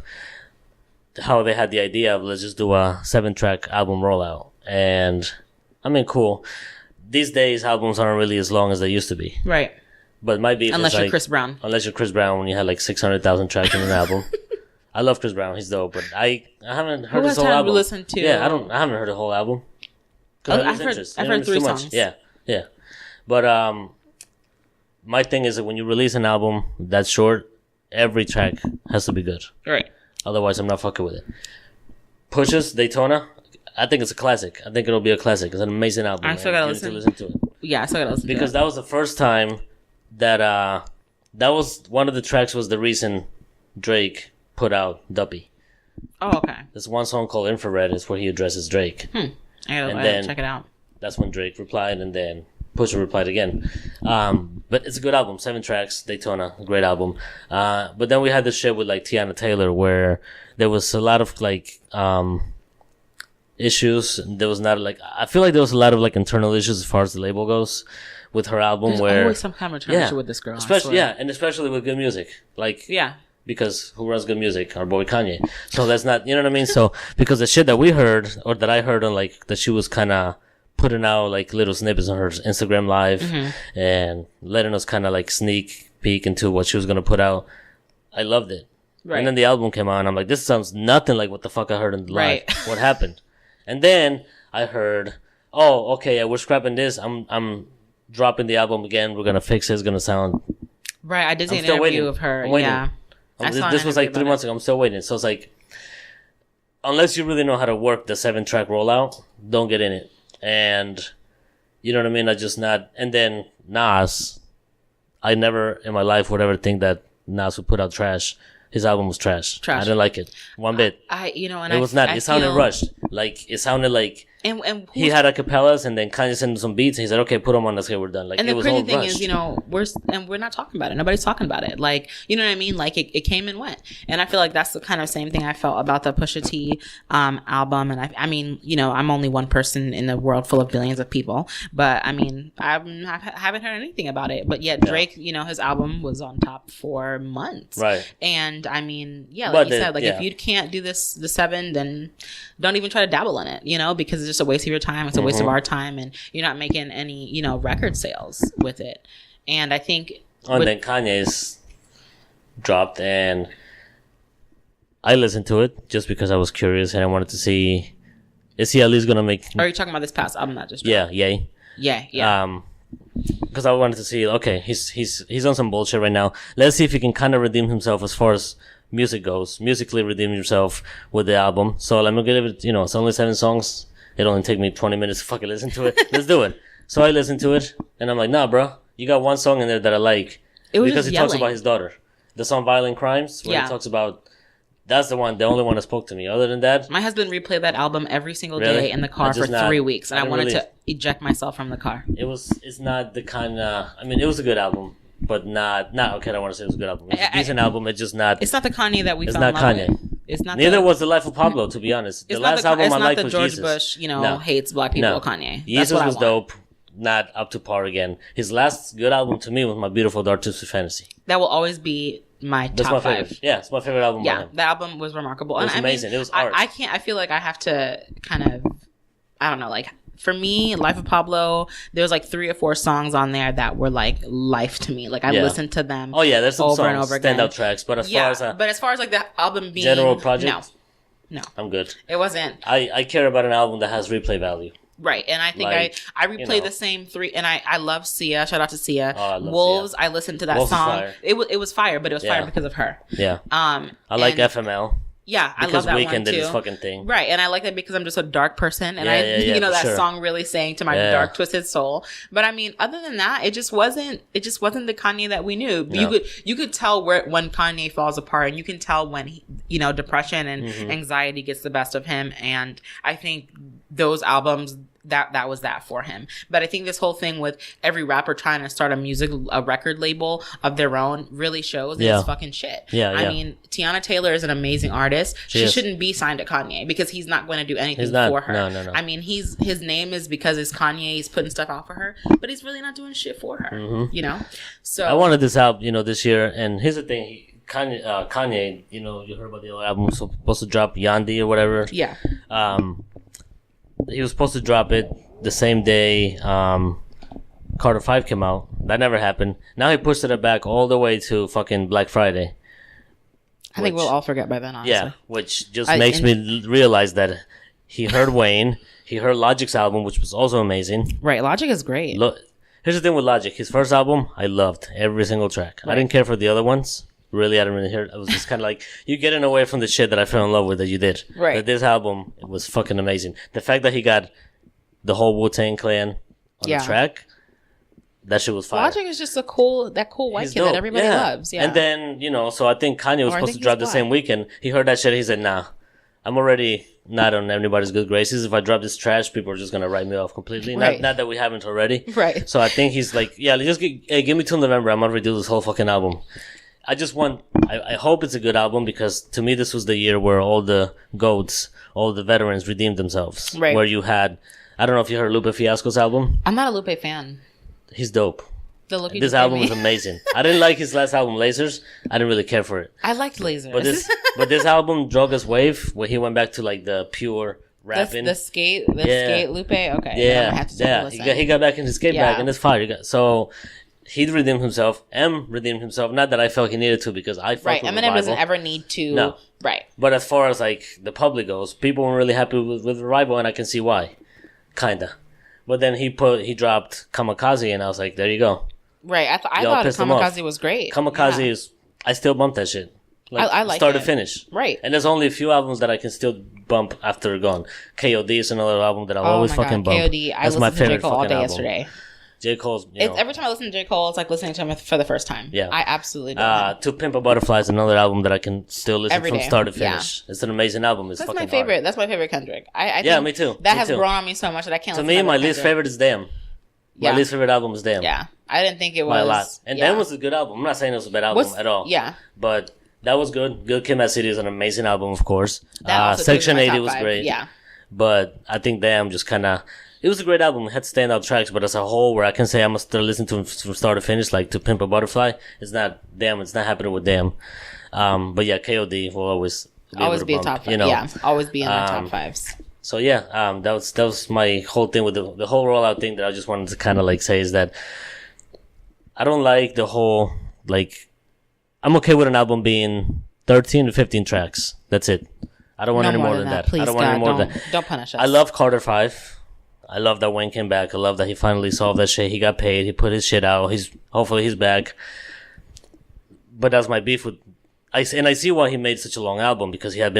How they had the idea of, let's just do a 7-track album rollout. And, cool. These days, albums aren't really as long as they used to be. Right. But my beef unless you're Chris Brown. Unless you're Chris Brown, when you had like 600,000 tracks in an album. I love Chris Brown; he's dope. But I haven't heard his whole album. To listen to? Yeah, I haven't heard the whole album. I've heard 3 songs. Yeah. But my thing is that when you release an album that's short, every track has to be good. Right. Otherwise, I'm not fucking with it. Pusha's Daytona. I think it's a classic. I think it'll be a classic. It's an amazing album. I still gotta listen to it. Yeah, I still gotta listen to it. Because that was the first time that was one of the tracks was the reason Drake put out Duppy. Oh, okay. There's one song called Infrared is where he addresses Drake. I gotta check it out. That's when Drake replied, and then Pusha replied again. But it's a good album. 7 tracks, Daytona, a great album. But then we had this shit with like Tiana Taylor where there was a lot of like issues. There was not like, I feel like there was a lot of like internal issues as far as the label goes, with her album There's where always some kind of return issue with this girl. I especially swear. and especially with good music, like Yeah. because who runs good music? Our boy Kanye. So that's not, you know what I mean? So because the shit that we heard or that I heard on like that she was kind of putting out like little snippets on her Instagram live and letting us kind of like sneak peek into what she was gonna put out. I loved it. Right. And then the album came out and I'm like, this sounds nothing like what the fuck I heard in the live. Right. What happened? And then I heard, oh, okay, yeah, we're scrapping this. I'm dropping the album again. We're gonna fix it. It's gonna sound. Right. I did see I'm an still interview waiting. of her. I'm waiting. Yeah. I saw an This was like interview 3 about months ago. I'm still waiting. So it's like, unless you really know how to work the 7-track rollout, don't get in it. And you know what I mean? I just not. And then Nas, I never in my life would ever think that Nas would put out trash. His album was trash. Trash. I didn't like it one bit. And It was not. I It sounded feel- rushed. Like it sounded like And he had acapellas, and then Kanye sent him some beats, and he said, "Okay, put them on. Let's get we're done." Like and it the was crazy all thing rushed. is, we're not talking about it. Nobody's talking about it. Like, you know what I mean? Like it came and went. And I feel like that's the kind of same thing I felt about the Pusha T album. And I mean, I'm only one person in the world full of billions of people, but I mean, I haven't heard anything about it. But yet Drake, his album was on top for months. Right. And I mean, yeah, But like you said, like yeah. if you can't do the 7, then don't even try to dabble in it, because it's just a waste of your time. It's a waste of our time, and you're not making any, record sales with it. And I think, And then Kanye's dropped, and I listened to it just because I was curious and I wanted to see, is he at least gonna make? are you talking about this past album that just dropped? Yeah, yay. Yeah. Because I wanted to see, okay, he's on some bullshit right now. Let's see if he can kind of redeem himself as far as music goes. Musically redeem himself with the album. So let me give it, it's only 7 songs. It only take me 20 minutes to fucking listen to it. Let's do it. So I listened to it, and I'm like, nah, bro, you got one song in there that I like. It was because just he talks yelling. about his daughter. The song Violent Crimes, where he talks about, that's the only one that spoke to me. Other than that, My husband replayed that album every single Really? day in the I car for just not- 3 weeks, and I I didn't wanted really- to eject myself from the car. it's not the kind of, it was a good album, but not okay, I don't want to say it was a good album. It's a decent album, it's just not. It's not the Kanye that we It's fell not in love Kanye. with. It's not. Neither the, was The Life of Pablo, to be honest. The It's not last the, album it's I not liked the was George Jesus. Bush, No. hates black people. No. Kanye. That's Jesus what I was want. dope, not up to par again. His last good album to me was My Beautiful Dark Twisted Fantasy. That will always be my That's top my 5. favorite. Yeah, it's my favorite album by Yeah, him. that album was remarkable. It was And amazing. It was art. I can't. I feel like I have to kind of. I don't know. Like for me, Life of Pablo, there was like 3 or 4 songs on there that were like life to me. Like I Yeah. listened to them. Oh yeah, there's some over and songs, over again. standout tracks, but as Yeah, far as but as far as like the album being general project, no, I'm good. it wasn't. I care about an album that has replay value. Right, and I think Like, I replay you know. the same 3, and I love Sia. Shout out to Sia. Oh, I love Wolves. Sia. I listened to that Wolves is song. fire. It was fire, but it was Yeah. fire because of her. Yeah, I like and- FML Yeah, I love because that Weeknd one did too. his fucking thing. Right, and I like that because I'm just a dark person, and Yeah, that for sure. song really sang to my Yeah. dark, twisted soul. But I mean, other than that, it just wasn't the Kanye that we knew. No. You could tell when Kanye falls apart, and you can tell when depression and Mm-hmm. anxiety gets the best of him. And I think those albums. That was that for him. But I think this whole thing with every rapper trying to start a record label of their own really shows that Yeah. it's fucking shit. Yeah, I yeah. mean, Tiana Taylor is an amazing artist. She is. shouldn't be signed to Kanye because he's not going to do anything He's not. for her. No. I mean, his name is because it's Kanye. He's putting stuff out for her, but he's really not doing shit for her. So I wanted this out, this year, and here's the thing. Kanye, you heard about the other album was supposed to drop Yandi or whatever. yeah, He was supposed to drop it the same day Carter 5 came out. That never happened. Now he pushed it back all the way to fucking Black Friday. I think we'll all forget by then. Honestly. Yeah, which just makes me realize that he heard Wayne, he heard Logic's album, which was also amazing. Right. Logic is great. Look, here's the thing with Logic. His first album, I loved every single track. I didn't care for the other ones. Really, I didn't really hear it. I was just kind of like, you getting away from the shit that I fell in love with that you did. Right. But this album, it was fucking amazing. The fact that he got the whole Wu-Tang Clan on Yeah. the track, that shit was fire. Logic is just that cool white He's kid dope. that everybody loves. Yeah. And then, so I think Kanye was Or I supposed think to drop he's the same black. weekend. He heard that shit. He said, nah, I'm already not on anybody's good graces. If I drop this trash, people are just going to write me off completely. Right. Not that we haven't already. Right. So I think he's like, yeah, just give me till November. I'm going to redo this whole fucking album. I hope it's a good album because to me this was the year where all the GOATs, all the veterans redeemed themselves. Right. Where you had, I don't know if you heard Lupe Fiasco's album. I'm not a Lupe fan. he's dope. The look you This just gave album me. is amazing. I didn't like his last album, Lasers. I didn't really care for it. I liked Lasers. But this album, Drogas Wave, where he went back to like the pure rapping. the skate Lupe. Okay, then I'm gonna have to take a Yeah. listen. He got back in his skate Yeah. bag, and it's fire. So he redeemed himself. M redeemed himself. Not that I felt he needed to, because I fuck Right, with Eminem doesn't Revival. ever need to. No. Right. But as far as like the public goes, people weren't really happy with Revival, and I can see why. Kinda. But then he dropped Kamikaze, and I was like, there you go. Right. I thought pissed him off. Kamikaze was great. Kamikaze Yeah. is, I still bump that shit. I like start it. to finish. Right. And there's only a few albums that I can still bump after gone. KOD is another album that I'll always Oh my fucking God, bump. KOD. I That's my listened to J. favorite Cole all fucking day album. yesterday. J. Cole's, you know. Every time I listen to J. Cole, it's like listening to him for the first time. Yeah. I absolutely do. To Pimp a Butterfly is another album that I can still listen Every from day. start to finish. It's an amazing album. It's That's fucking my favorite. hard. That's my favorite Kendrick. I Yeah, think me too. That Me has too. grown on me so much that I can't. To listen me, to my other least Kendrick. favorite is Damn. My Yeah. least favorite album is Damn. Yeah, I didn't think it was By a lot. And yeah. Damn was a good album. I'm not saying it was a bad album at all. Yeah, But that was good. Good Kid, Mad City is an amazing album, of course. that also Section goes in my 80 top was five. great. Yeah, But I think Damn just kind of... It was a great album. It had standout tracks, but as a whole, where I can say I must listen to it from start to finish, like To Pimp a Butterfly, it's not happening with Damn. But yeah, KOD will always always able to be a bump, top five. you know. Yeah, always be in the top fives. So yeah, that was my whole thing with the whole rollout thing that I just wanted to kind of like say is that I don't like the whole, like, I'm okay with an album being 13 to 15 tracks. That's it. I don't want any more than that. Please, I don't want any God, more than that. don't punish us. I love Carter 5. I love that Wayne came back. I love that he finally solved that shit. He got paid. He put his shit out. Hopefully he's back. But that's my beef with... I see why he made such a long album, because he's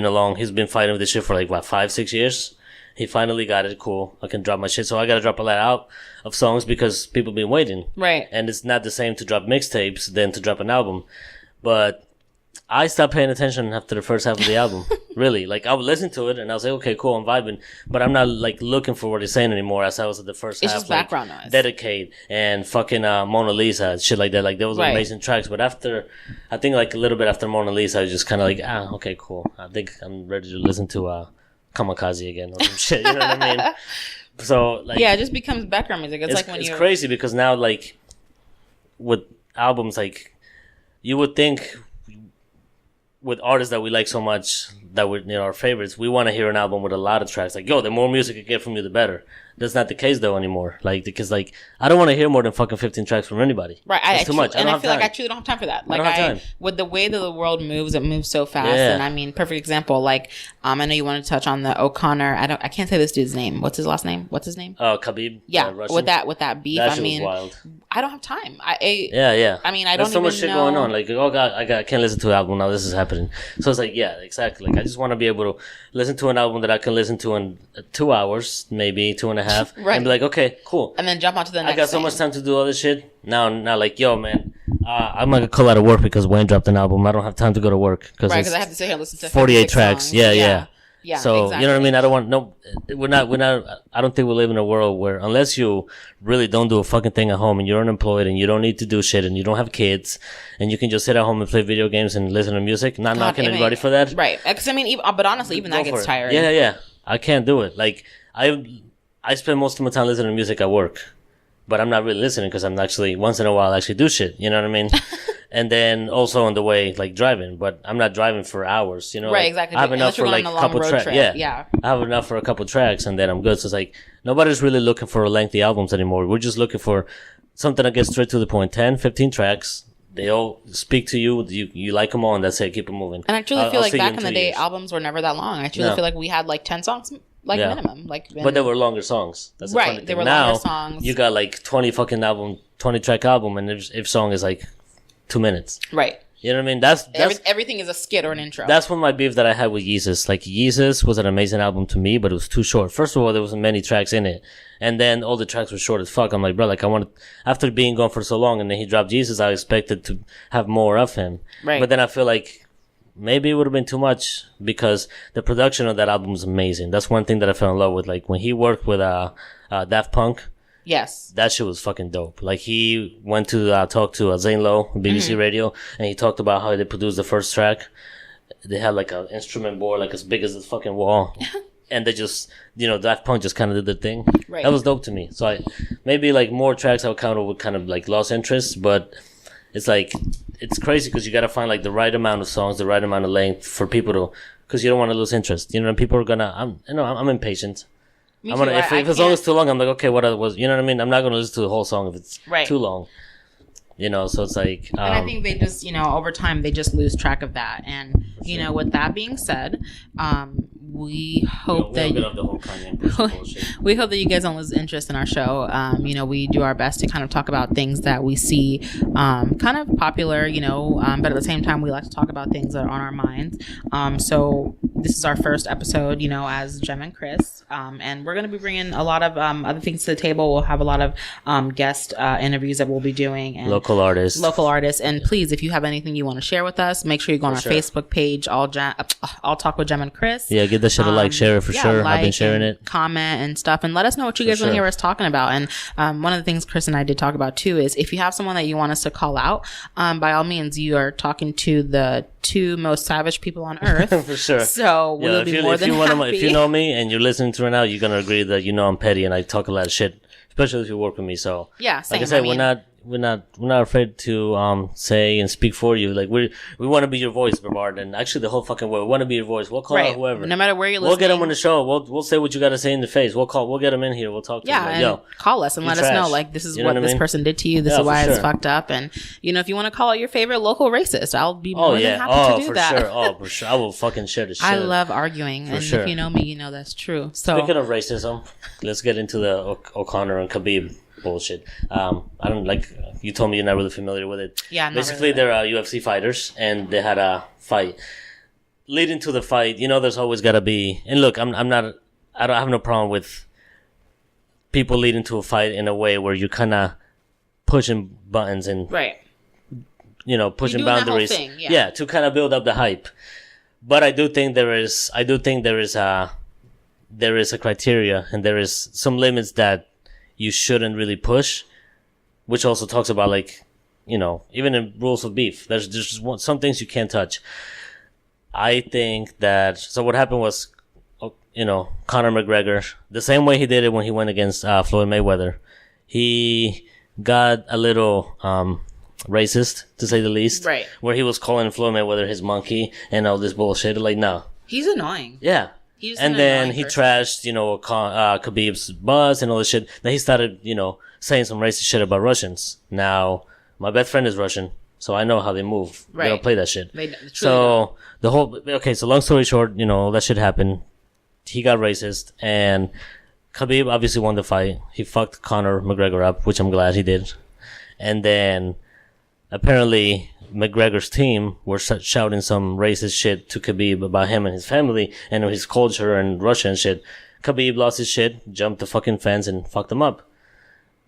been fighting with this shit for like, what, 5-6 years? He finally got it. Cool. I can drop my shit. So I gotta drop a lot out of songs because people been waiting. Right. And it's not the same to drop mixtapes than to drop an album. But I stopped paying attention after the first half of the album. Really. Like, I would listen to it and I was like, okay, cool, I'm vibing. But I'm not, like, looking for what he's saying anymore as I was at the first It's half. just background noise. Dedicate and fucking Mona Lisa and shit like that. Like, there was Right. amazing tracks. But I think, like, a little bit after Mona Lisa, I was just kind of like, okay, cool. I think I'm ready to listen to Kamikaze again or some shit. You know what I mean? So, like... Yeah, it just becomes background music. It's like when it's you're... crazy because now, like, with albums, like, you would think with artists that we like so much, that we're, our favorites, we want to hear an album with a lot of tracks. Like, yo, the more music I get from you, the better. That's not the case though anymore. Like, because like, I don't want to hear more than fucking 15 tracks from anybody. Right, That's too much. And I don't feel have like I time. truly don't have time for that. Like don't have time. with the way that the world moves, it moves so fast. Yeah. And I mean, perfect example. Like, I know you want to touch on the O'Connor. I can't say this dude's name. What's his last name? What's his name? Khabib. Yeah, Russian. with that beef. That I shit mean, was wild. I don't have time. Yeah. I mean, I There's don't so even much shit know. going on. Like, oh god, I can't listen to an album now. This is happening. So it's like, yeah, exactly. Like, I just want to be able to listen to an album that I can listen to in 2 hours, maybe 2.5, Right. and be like, okay, cool. And then jump onto the next I got so thing. much time to do other shit. Now, like, yo, man, I'm gonna call out of work because Wayne dropped an album. I don't have time to go to work Right, it's because I have to sit here and listen to 48 56 tracks. songs. Yeah. Yeah, So exactly. you know what I mean? I don't want we're not. I don't think we live in a world where unless you really don't do a fucking thing at home and you're unemployed and you don't need to do shit and you don't have kids and you can just sit at home and play video games and listen to music. Not God, knocking I mean, anybody for that. Right. Because I mean, but honestly, even that Go for gets it. tiring. Yeah. I can't do it. Like I spend most of my time listening to music at work, but I'm not really listening because I'm actually once in a while actually do shit. You know what I mean? And then also on the way, like driving, but I'm not driving for hours. You know, Right, like, exactly. I have Unless enough you're for going like on a a long couple road tracks. trip. Yeah, Yeah. I have enough for a couple tracks, and then I'm good. So it's like nobody's really looking for lengthy albums anymore. We're just looking for something that gets straight to the point. 10, 15 tracks. They all speak to you. You like them all, and that's it. Keep them moving. And I truly feel like see you back in the 2 day, years. albums were never that long. I truly No. feel like we had like 10 songs, like Yeah. minimum. Like, But they were longer songs. That's the Right, funny they thing. were now, longer songs. You got like 20 track album, and if song is like 2 minutes. right. You know what I mean? That's Everything is a skit or an intro. That's one of my beef that I had with Yeezus. Like, Yeezus was an amazing album to me, but it was too short. First of all, there wasn't many tracks in it. And then all the tracks were short as fuck. I'm like, bro, like, after being gone for so long and then he dropped Jesus, I expected to have more of him. Right. But then I feel like maybe it would have been too much because the production of that album was amazing. That's one thing that I fell in love with. Like, when he worked with Daft Punk, yes. that shit was fucking dope. Like, he went to talk to Zane Lowe, BBC Mm-hmm. Radio, and he talked about how they produced the first track. They had like an instrument board like as big as this fucking wall. and they just, Daft Punk just kind of did their thing. Right. That was dope to me. So maybe like more tracks I would count would kind of like lost interest, but it's like, it's crazy because you got to find like the right amount of songs, the right amount of length for people to, because you don't want to lose interest. People are gonna, I'm impatient. I'm gonna, if a song is too long, I'm like, okay, what was, you know what I mean? I'm not gonna listen to the whole song if it's too long. So it's like, and I think they just, over time, they just lose track of that. And, with that being said, we hope that we hope that you guys don't lose interest in our show. We do our best to kind of talk about things that we see kind of popular, but at the same time, we like to talk about things that are on our minds. So this is our first episode, as Jemm Cris. And we're going to be bringing a lot of other things to the table. We'll have a lot of guest interviews that we'll be doing. And local artists. And please, if you have anything you want to share with us, make sure you go on our Facebook page, I'll Talk with Jemm Cris. Yeah, give that shit a like, share it for sure. I've been sharing it. Comment and stuff, and let us know what you guys want to hear us talking about. And one of the things Chris and I did talk about too is if you have someone that you want us to call out, by all means, you are talking to the two most savage people on earth. For sure. So we'll be more than happy. If you know me and you're listening to right now, you're gonna agree that I'm petty and I talk a lot of shit, especially if you work with me. So yeah, same. Like I said, we're not afraid to say and speak for you. Like we want to be your voice, Bernard, and actually the whole fucking world. We want to be your voice. We'll call out whoever, no matter where you're listening. We'll get them on the show. We'll say what you got to say in the face. We'll get them in here. We'll talk to them. Like, call us and let us know. Like, this is what this person did to you. This is why it's fucked up. And if you want to call out your favorite local racist, I'll be more than happy to do that. For sure. I will fucking share the shit. I love arguing, and if you know me, you know that's true. So speaking of racism, let's get into the O'Connor and Khabib bullshit. I don't like. You told me you're not really familiar with it. Yeah, basically they're UFC fighters, and they had a fight. Leading to the fight, there's always got to be. And look, I don't have no problem with people leading to a fight in a way where you're kind of pushing buttons and pushing boundaries. To kind of build up the hype. But I do think there is a criteria, and there is some limits that you shouldn't really push, which also talks about even in rules of beef, there's just some things you can't touch. I think that, so what happened was, Conor McGregor, the same way he did it when he went against Floyd Mayweather, he got a little racist, to say the least, right? Where he was calling Floyd Mayweather his monkey and all this bullshit. Like, no, he's annoying. Yeah. And then he trashed, Khabib's buzz and all this shit. Then he started, saying some racist shit about Russians. Now, my best friend is Russian, so I know how they move. Right. They don't play that shit. So long story short, that shit happened. He got racist, and Khabib obviously won the fight. He fucked Conor McGregor up, which I'm glad he did. And then apparently McGregor's team were shouting some racist shit to Khabib about him and his family and his culture and Russia and shit. Khabib lost his shit, jumped the fucking fence and fucked them up.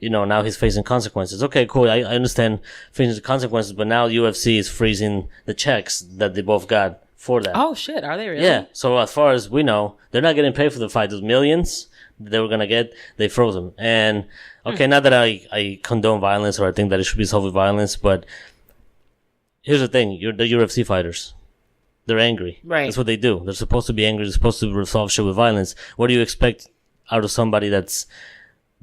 Now he's facing consequences. Okay, cool. I understand facing the consequences, but now UFC is freezing the checks that they both got for that. Oh shit, are they really? Yeah. So as far as we know, they're not getting paid for the fight. Those millions they were gonna get, they froze them. And okay, not that I condone violence or I think that it should be solved with violence, but here's the thing, the UFC fighters. They're angry. Right. That's what they do. They're supposed to be angry. They're supposed to resolve shit with violence. What do you expect out of somebody does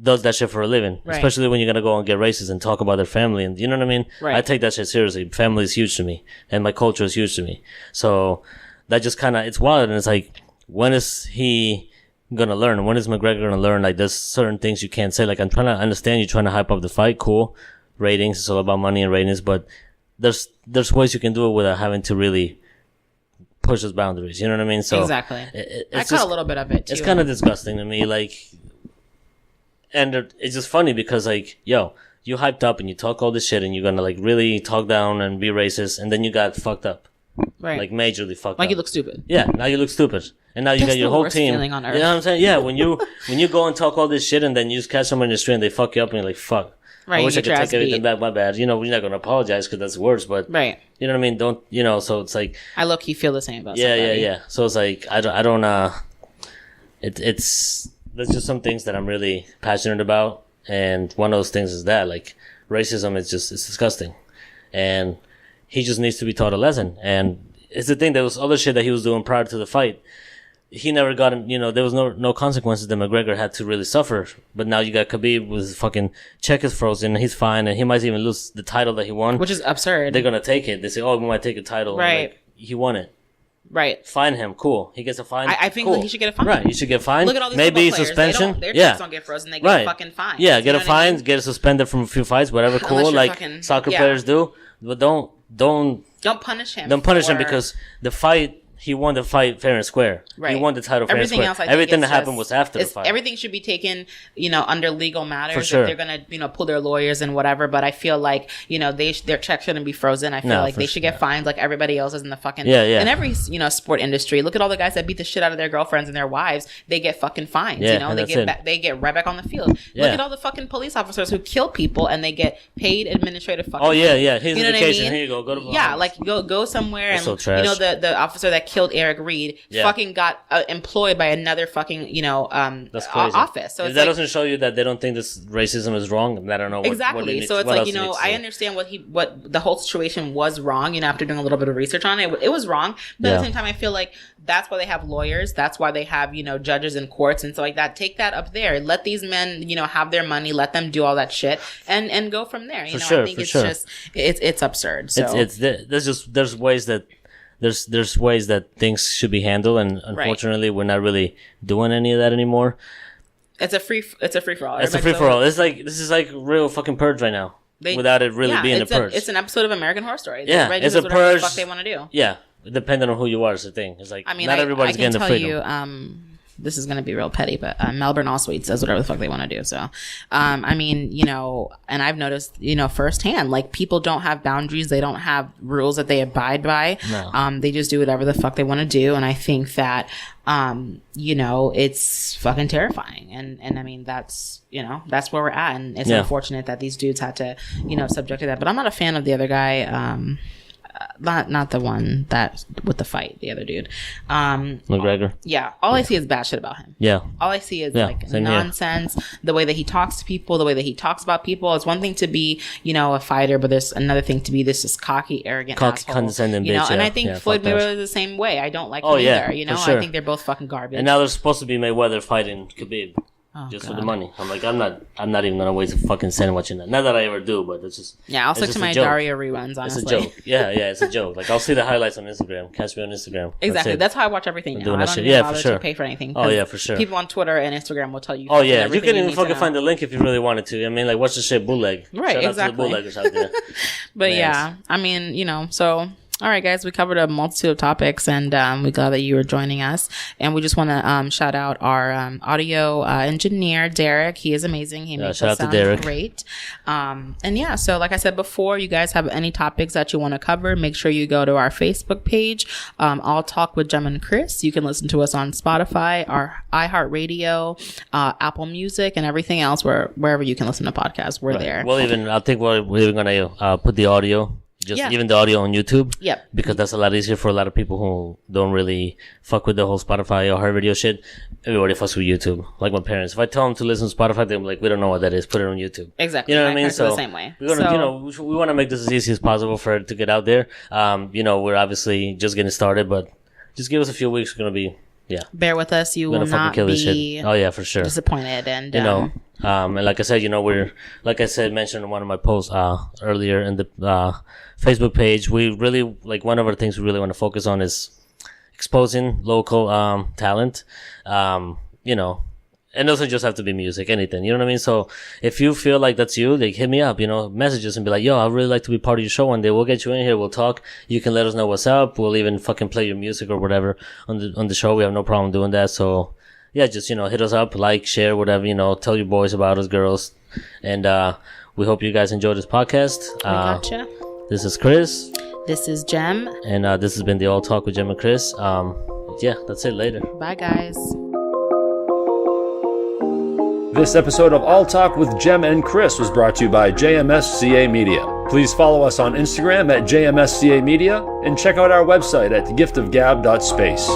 that shit for a living? Right. Especially when you're going to go and get racist and talk about their family. And you know what I mean? Right. I take that shit seriously. Family is huge to me. And my culture is huge to me. So that just kind of, it's wild. And it's like, when is he going to learn? When is McGregor going to learn? Like, there's certain things you can't say. Like, I'm trying to understand you trying to hype up the fight. Cool. Ratings. It's all about money and ratings. But there's ways you can do it without having to really push those boundaries. You know what I mean? So exactly. I caught a little bit of it too. It's kind of disgusting to me. Like, and it's just funny because you hyped up and you talk all this shit and you're gonna really talk down and be racist, and then you got fucked up. Right. Like majorly fucked up. Like you look stupid. Yeah. Now you look stupid. And now you got your whole team. Feeling on earth. You know what I'm saying? Yeah. When you go and talk all this shit and then you just catch someone in the street and they fuck you up and you're like, fuck. Right, I wish I could take everything back. My bad. We're not going to apologize because that's worse, but right. You know what I mean? Don't, so it's like, I low-key feel the same about somebody. Yeah. So it's like, I don't, there's just some things that I'm really passionate about. And one of those things is that, like, racism is it's disgusting. And he just needs to be taught a lesson. And it's the thing, there was other shit that he was doing prior to the fight. he never got, there was no consequences that McGregor had to really suffer. But now you got Khabib with his fucking check is frozen, he's fine, and he might even lose the title that he won. Which is absurd. They're gonna take it. They say, oh, we might take a title. Right. Like, he won it. Right. Fine him. Cool. He gets a fine. I think cool. he should get a fine. Right. He should get fined. Look at all these maybe football players. suspension. Their checks don't get frozen. They get fucking fined. Yeah, get a fine, I mean? get suspended from a few fights, whatever. Cool, you're like fucking, soccer players do. But don't punish him. Don't punish him because the fight. He won the fight fair and square. Right. He won the title fair everything and square. Else, everything that happened was after the fight. Everything should be taken, under legal matters. For sure. If they're gonna, pull their lawyers and whatever. But I feel like, their check shouldn't be frozen. I feel like they should get fined like everybody else is in the fucking in every sport industry. Look at all the guys that beat the shit out of their girlfriends and their wives. They get fucking fines. They get right back on the field. Yeah. Look at all the fucking police officers who kill people and they get paid administrative fucking. Oh yeah. Here's an indication. Here you go. Go to yeah, like go somewhere That's and so trash. the officer that killed Eric Reed fucking got employed by another fucking That's crazy. office. So if that doesn't show you that they don't think this racism is wrong, then I don't know what exactly. What so it's like I understand what the whole situation was wrong. After doing a little bit of research on it, it was wrong. But at the same time, I feel like that's why they have lawyers. That's why they have judges in courts and so like that. Take that up there. Let these men have their money. Let them do all that shit and go from there. I think it's just it's absurd. So there's ways that. There's ways that things should be handled, and unfortunately, we're not really doing any of that anymore. It's a free for all. It's a free for all. This is like real fucking purge right now, without it really being a purge. It's an episode of American Horror Story. It's a purge. The fuck they want to do. Yeah, depending on who you are, is the thing. It's like not everybody's getting the freedom. I can tell you, this is going to be real petty, but Melbourne All Suites does whatever the fuck they want to do. So, and I've noticed, firsthand, like people don't have boundaries. They don't have rules that they abide by. No. They just do whatever the fuck they want to do. And I think that, it's fucking terrifying. And I mean, that's where we're at. And it's unfortunate that these dudes had to, subject to that. But I'm not a fan of the other guy. Not the one that with the fight, the other dude. McGregor. Yeah. All I see is bad shit about him. Yeah. All I see is like nonsense. Here. The way that he talks to people, the way that he talks about people. It's one thing to be, a fighter, but there's another thing to be this just cocky, arrogant, asshole, condescending bitch. And I think Floyd Mayweather is the same way. I don't like him either. Sure. I think they're both fucking garbage. And now there's supposed to be Mayweather fighting Khabib. Just for the money. I'm like, I'm not even gonna waste a fucking cent watching that. Not that I ever do, but it's just I'll stick to my Daria reruns. Honestly, it's a joke. Yeah, it's a joke. Like I'll see the highlights on Instagram. Catch me on Instagram. Exactly. That's how I watch everything now. I don't even bother to pay for anything. Oh yeah, for sure. People on Twitter and Instagram will tell you. Oh yeah, you can even fucking find the link if you really wanted to. I mean, like, watch the shit bootleg. Right. Shout exactly. out to the bootleggers out there. But yeah, I mean, so. All right, guys, we covered a multitude of topics, and we're glad that you were joining us. And we just want to shout out our audio engineer, Derek. He is amazing. He makes us sound great. So like I said before, you guys have any topics that you want to cover, make sure you go to our Facebook page, I'll Talk with Jemm Cris. You can listen to us on Spotify, our iHeartRadio, Apple Music, and everything else, wherever you can listen to podcasts. We're there. Well, I think we're even going to put the audio. Even the audio on YouTube. Yep. Because that's a lot easier for a lot of people who don't really fuck with the whole Spotify or her video shit. Everybody fucks with YouTube. Like my parents. If I tell them to listen to Spotify, they're like, we don't know what that is. Put it on YouTube. Exactly. You know what I mean? So the same way. We're gonna, we want to make this as easy as possible for it to get out there. We're obviously just getting started, but just give us a few weeks. We're going to be, bear with us. You will not be oh yeah, for sure. disappointed. And, and like I said, mentioned in one of my posts earlier in the Facebook page, we really, one of our things we really want to focus on is exposing local talent. It doesn't just have to be music, anything, you know what I mean? So if you feel like that's you, hit me up, message us and be like, yo, I'd really like to be part of your show one day. We'll get you in here. We'll talk. You can let us know what's up. We'll even fucking play your music or whatever on the show. We have no problem doing that. So yeah, just, hit us up, share, whatever, tell your boys about us, girls. And, we hope you guys enjoy this podcast. We gotcha. This is Chris. This is Jemm. And, this has been the All Talk with Jemm Cris. That's it. Later. Bye, guys. This episode of All Talk with Jemm Cris was brought to you by JMSCA Media. Please follow us on Instagram at JMSCA Media and check out our website at giftofgab.space.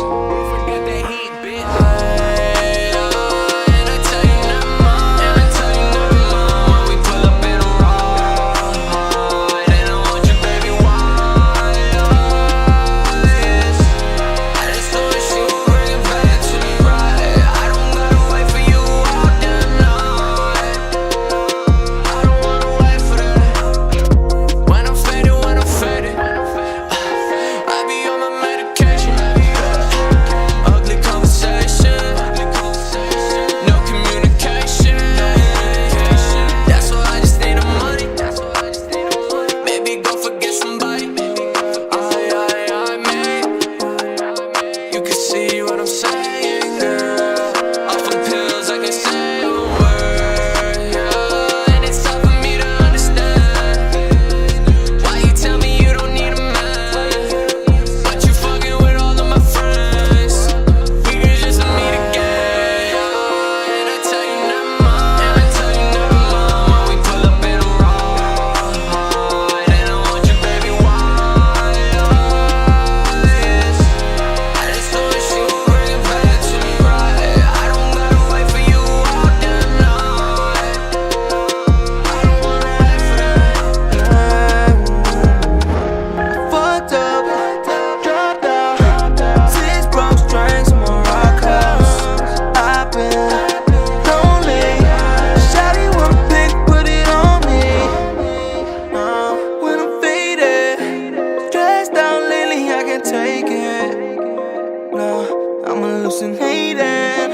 listen, hating.